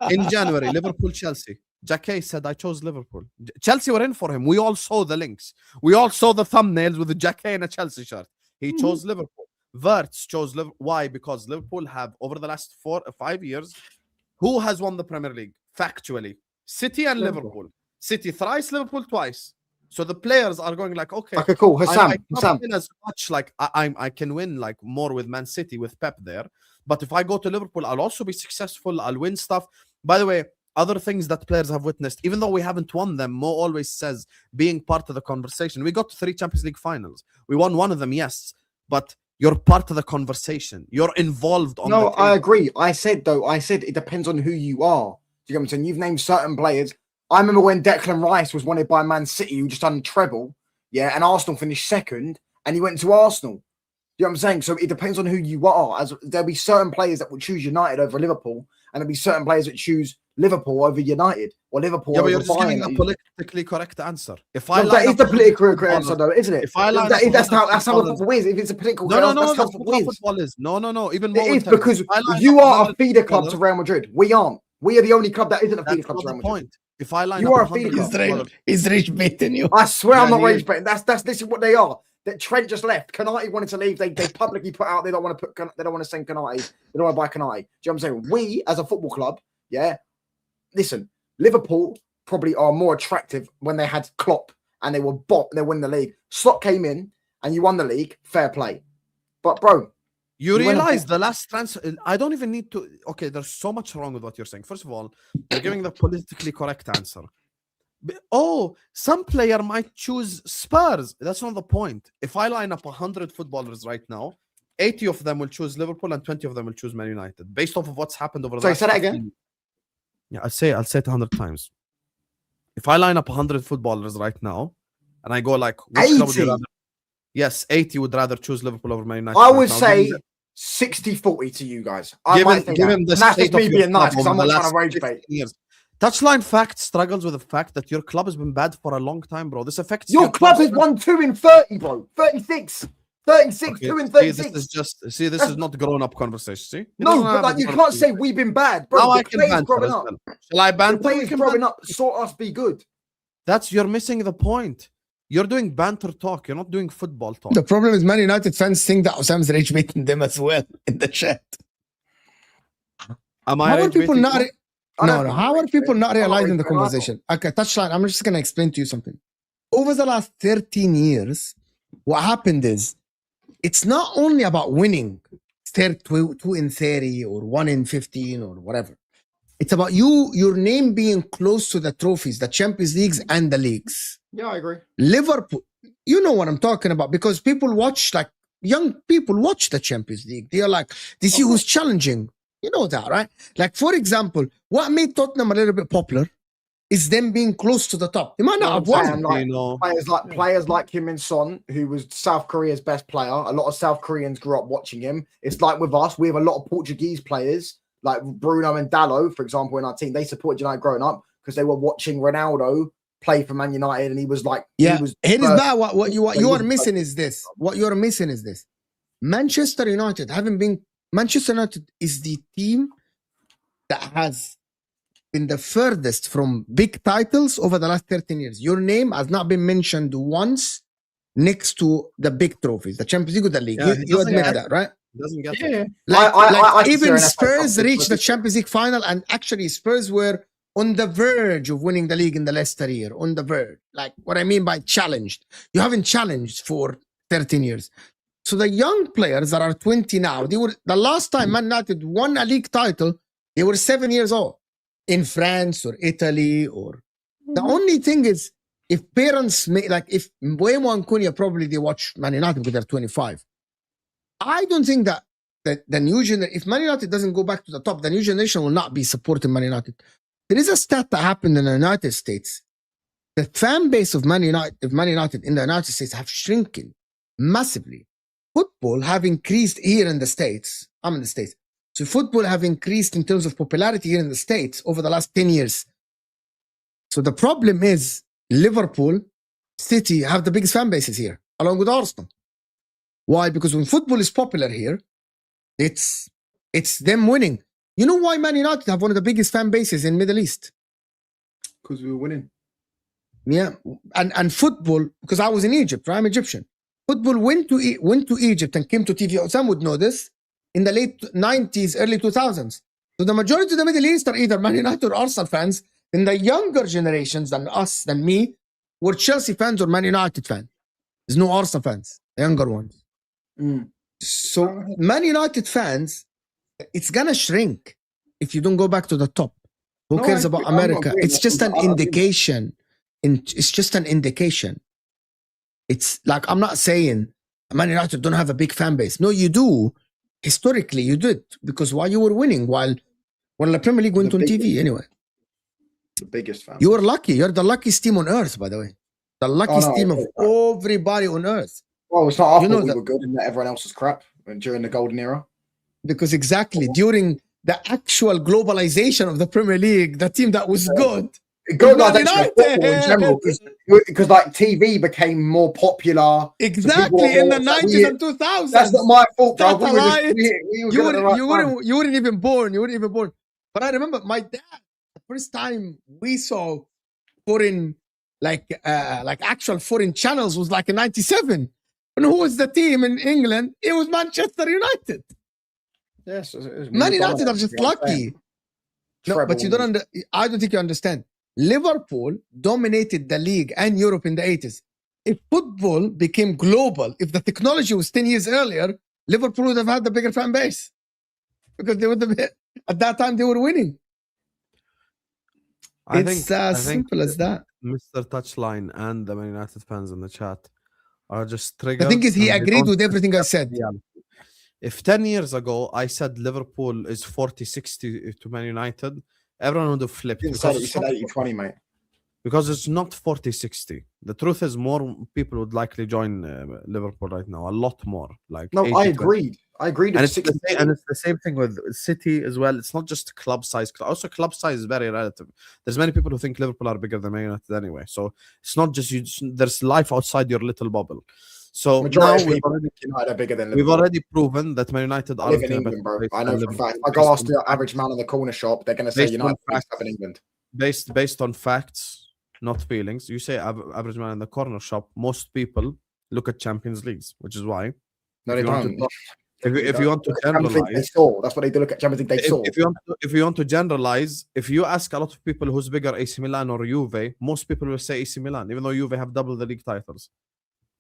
In January, Liverpool, Chelsea. Jackie said, I chose Liverpool. Chelsea were in for him. We all saw the links. We all saw the thumbnails with the Jackie and a Chelsea shirt. He chose Liverpool. Wirtz chose Liverpool. Why? Because Liverpool have, over the last 4 or 5 years, who has won the Premier League? Factually. City and Liverpool. City thrice, Liverpool twice. So the players are going like, okay, cool. I Hassam, might not win as much, like I can win like more with Man City with Pep there. But if I go to Liverpool, I'll also be successful. I'll win stuff. By the way, other things that players have witnessed, even though we haven't won them, Mo always says being part of the conversation. We got to 3 Champions League finals. We won one of them, yes, but you're part of the conversation. You're involved on No, the I agree. I said it depends on who you are. Do you get what I'm saying? You've named certain players. I remember when Declan Rice was wanted by Man City, who just done treble, yeah, and Arsenal finished second, and he went to Arsenal. You know what I'm saying? So it depends on who you are. As there'll be certain players that will choose United over Liverpool, and there'll be certain players that choose Liverpool over United or Liverpool yeah, but over you're just giving Bayern. a politically correct answer. If I No, that is the political correct answer, though, isn't it? If I line that's how football is. If it's a political no, that's how football is. No. Even more it is because you are a feeder club to Real Madrid. We aren't. We are the only club that isn't a feeder club to Real Madrid. Point. If I line you are a feeder club. He's rage baiting you. I swear I'm not rage baiting. This is what they are. That Trent just left. Kanate wanted to leave. They publicly put out they don't want to send Kanate. They don't want to buy Kanate. Do you know what I'm saying? We as a football club, yeah. Listen, Liverpool probably are more attractive when they had Klopp and they win the league. Slot came in and you won the league. Fair play. But bro, you realize the last transfer, I don't even need to. Okay, there's so much wrong with what you're saying. First of all, you're giving the politically correct answer. Oh, some player might choose Spurs. That's not the point. If I line up 100 footballers right now, 80 of them will choose Liverpool and 20 of them will choose Man United based off of what's happened over the last. Say that again. Yeah, I'll say it 100 times. If I line up 100 footballers right now and I go like, which club would you rather? Yes, 80 would rather choose Liverpool over Man United. I would say 60-40 to you guys. Given that's just me being nice because I'm not trying to rage bait. Touchline Fact struggles with the fact that your club has been bad for a long time, bro. This affects your club has won 2 in 30, bro. 36. 36, okay. 2 in 36. This is not grown-up conversation. See? No, but like you can't say we've been bad, bro. The players growing up. Shall I ban? The players growing up saw us be good. You're missing the point. You're doing banter talk. You're not doing football talk. The problem is Man United fans think that Ossam's rage baiting them as well in the chat. Am I rage people not? No. How are people not realizing the conversation? Okay, touchline. I'm just going to explain to you something. Over the last 13 years, what happened is it's not only about winning 2 in 30 or 1 in 15 or whatever. It's about your name being close to the trophies, the Champions Leagues and the leagues. Yeah, I agree. Liverpool, you know what I'm talking about because people watch, like young people watch the Champions League. They're like, they see who's challenging. You know that, right? Like, for example, what made Tottenham a little bit popular is them being close to the top. They might not have won. Players like Kim In Son, who was South Korea's best player. A lot of South Koreans grew up watching him. It's like with us, we have a lot of Portuguese players, like Bruno and Dalot, for example, in our team. They supported United growing up because they were watching Ronaldo play for Man United, and he was like, yeah. Here is that. What you are missing is this. What you are missing is this. Manchester United Manchester United is the team that has been the furthest from big titles over the last 13 years. Your name has not been mentioned once next to the big trophies, the Champions League or the league. Yeah, you admit that, right? Doesn't get it. Like even Spurs reached the Champions League final, and actually Spurs were on the verge of winning the league in the Leicester year. On the verge. Like what I mean by challenged. You haven't challenged for 13 years. So the young players that are 20 now, the last time Man United won a league title, they were 7 years old in France or Italy. Or the only thing is, if parents if Mbeumo and Cunha probably they watch Man United because they're 25. I don't think that the new generation, if Man United doesn't go back to the top, the new generation will not be supporting Man United. There is a stat that happened in the United States. The fan base of Man United in the United States have shrunken massively. Football have increased here in the States. I'm in the States. So football have increased in terms of popularity here in the States over the last 10 years. So the problem is Liverpool, City have the biggest fan bases here, along with Arsenal. Why? Because when football is popular here, it's them winning. You know why Man United have one of the biggest fan bases in Middle East? Because we were winning. Yeah, and football, because I was in Egypt, right? I'm Egyptian. Football went to Egypt and came to TV. Some would know this in the late 90s, early 2000s. So the majority of the Middle East are either Man United or Arsenal fans. Then the younger generations than us, than me, were Chelsea fans or Man United fans. There's no Arsenal fans, the younger ones. So Man United fans, it's gonna shrink if you don't go back to the top. Who cares about America? It's just an indication. It's just an indication. It's like, I'm not saying Man United don't have a big fan base. No, you do. Historically, you did, because while you were winning, while the Premier League went on TV anyway. The biggest fan. You were lucky. You're the luckiest team on earth, by the way. The luckiest team of everybody on earth. Well, it's not our fault we were good and that everyone else was crap during the golden era. Because exactly, during the actual globalization of the Premier League, the team that was good, United in general, because like TV became more popular. Exactly, in the 90s and 2000s. That's not my fault, bro. You weren't even born. You weren't even born. But I remember my dad, the first time we saw foreign, like actual foreign channels was like in 97. And who was the team in England? It was Manchester United. Yes, it was Man United are just lucky. No, but you don't. I don't think you understand. Liverpool dominated the league and Europe in the 80s. If football became global, if the technology was 10 years earlier, Liverpool would have had the bigger fan base, because they would have, at that time they were winning. It's as simple as that. Mr. Touchline and the Man United fans in the chat are just triggered. The thing is, he agreed with everything I said. If 10 years ago I said Liverpool is 40-60 to Man United, everyone would have flipped. You said 80-20, mate. Because it's not 40-60. The truth is, more people would likely join Liverpool right now. A lot more. Like, no, I agreed. I agreed. And it's the same thing with City as well. It's not just club size. Also, club size is very relative. There's many people who think Liverpool are bigger than Man United anyway. So it's not just you. There's life outside your little bubble. So now we've already proven that Man United are in England, bro. I know for a fact. I go ask the average man in the corner shop, they're going to say United are in England. Based on facts, not feelings. You say average man in the corner shop. Most people look at Champions Leagues, which is why. No, they don't. If you want to generalize, that's what they do. Look at Champions League. They saw. If you want to generalize, if you ask a lot of people who's bigger, AC Milan or Juve, most people will say AC Milan, even though Juve have double the league titles.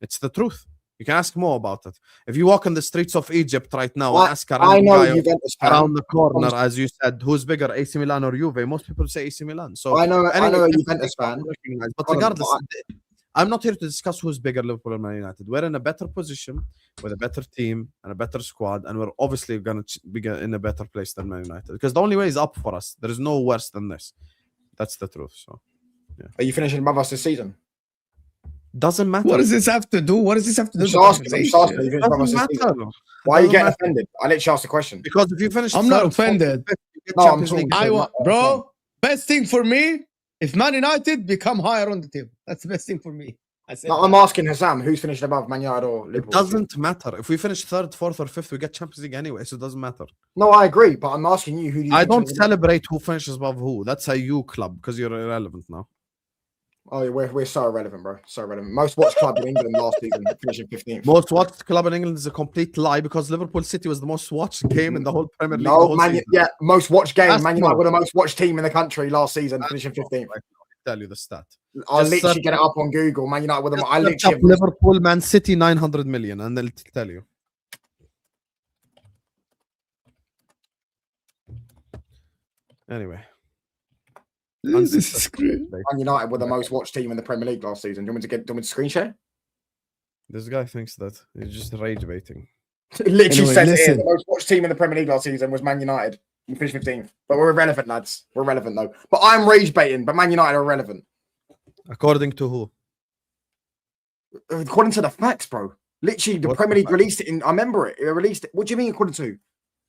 It's the truth. You can ask more about it. If you walk on the streets of Egypt right now and ask around the corner, as you said, who's bigger, AC Milan or Juve, most people say AC Milan. So I know a Juventus fan. But regardless, I'm not here to discuss who's bigger, Liverpool or Man United. We're in a better position with a better team and a better squad, and we're obviously going to be in a better place than Man United, because the only way is up for us. There is no worse than this. That's the truth. So, yeah. Are you finishing above us this season? Doesn't matter. What does this have to do? What does this have to do? Doesn't matter. Why are you getting offended? I literally asked the question. Because if you finish, I'm not offended. Bro, best thing for me, if Man United become higher on the table, that's the best thing for me. I'm asking Hassam, who's finished above Man United or Liverpool? It doesn't matter. If we finish third, fourth, or fifth, we get Champions League anyway, so it doesn't matter. No, I agree, but I'm asking you, who do you? I don't celebrate who finishes above who. That's a you club, because you're irrelevant now. Oh, yeah, we're so irrelevant, bro. So irrelevant. Most watched club in England last season, finishing 15th. Most watched club in England is a complete lie, because Liverpool City was the most watched game in the whole Premier League. No, most watched game. Man United were the most watched team in the country last season, finishing 15th. I tell you the stat. I'll literally get it up on Google. Man United with them. I literally Liverpool, Man City, 900 million, and they'll tell you. Anyway. This is great. Man United were the most watched team in the Premier League last season. Do you want me to screen share? This guy thinks that he's just rage baiting. It literally says here, the most watched team in the Premier League last season was Man United. We finished 15th. But we're irrelevant, lads. We're relevant, though. But I'm rage baiting, but Man United are irrelevant. According to who? According to the facts, bro. Literally, the Premier League released it I remember it. It released it. What do you mean, according to?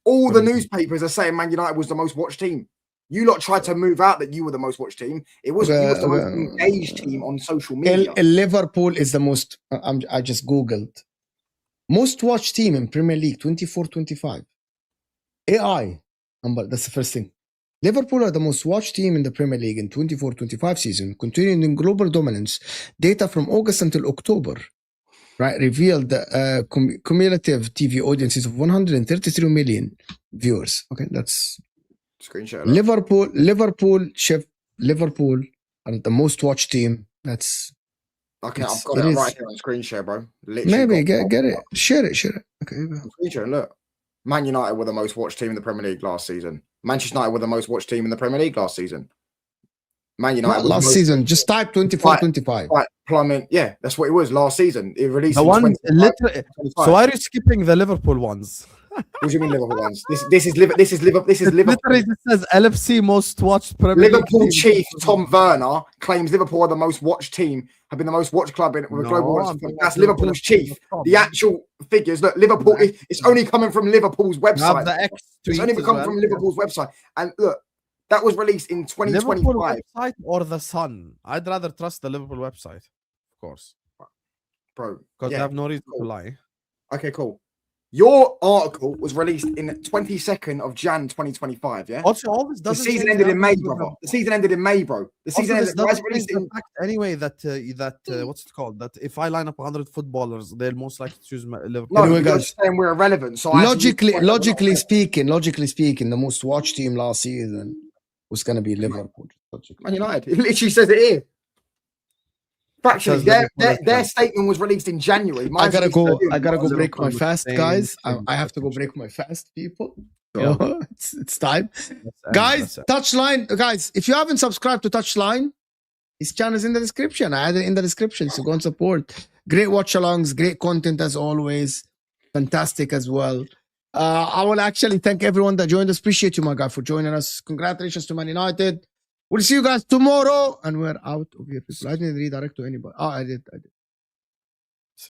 All the newspapers are saying Man United was the most watched team. You lot tried to move out that you were the most watched team. It wasn't. You was the most engaged team on social media. Liverpool is the most. I just googled most watched team in Premier League 24-25. AI number. That's the first thing. Liverpool are the most watched team in the Premier League in 24-25 season, continuing in global dominance. Data from August until October, right, revealed the cumulative TV audiences of 133 million viewers. Okay, that's Screenshot. Liverpool are the most watched team. That's okay. I've got it right here on screen share, bro. Literally maybe get it. Share it. Okay. Screen share. Look, Man United were the most watched team in the Premier League last season. Manchester United were the most watched team in the Premier League last season. Man United not last season. Just type 24-25. Right, plumbing. Yeah, that's what it was last season. It released the one literally. So why are you skipping the Liverpool ones? What do you mean Liverpool ones? This is Liverpool. Literally just says LFC most watched Premier Liverpool League chief Tom Werner claims Liverpool are the most watched team, have been the most watched club with a global watch. That's Liverpool's chief. The actual figures. Look, Liverpool. It's only coming from Liverpool's website. It's only coming from Liverpool's website. And look, that was released in 2025. Liverpool website or the Sun? I'd rather trust the Liverpool website, of course, bro. Because they have no reason to lie. Okay, cool. Your article was released in 22nd of Jan 2025. Yeah. Also, all this doesn't. The season ended in May, brother. The season ended in May, bro. The season ended. Released in fact anyway. That what's it called? That if I line up 100 footballers, they'll most likely choose Liverpool. No, you're saying we're irrelevant. So logically speaking, the most watched team last season was going to be Liverpool. Man United. It literally says it here. Actually, their statement was released in January. I gotta go break my fast, guys. I have to go break my fast, people. So it's time. Guys, Touchline. Guys, if you haven't subscribed to Touchline, his channel is in the description. I added it in the description, so go and support. Great watch-alongs, great content as always. Fantastic as well. I will actually thank everyone that joined us. Appreciate you, my guy, for joining us. Congratulations to Man United. We'll see you guys tomorrow, and we're out of here. People, I didn't redirect to anybody. Oh, I did.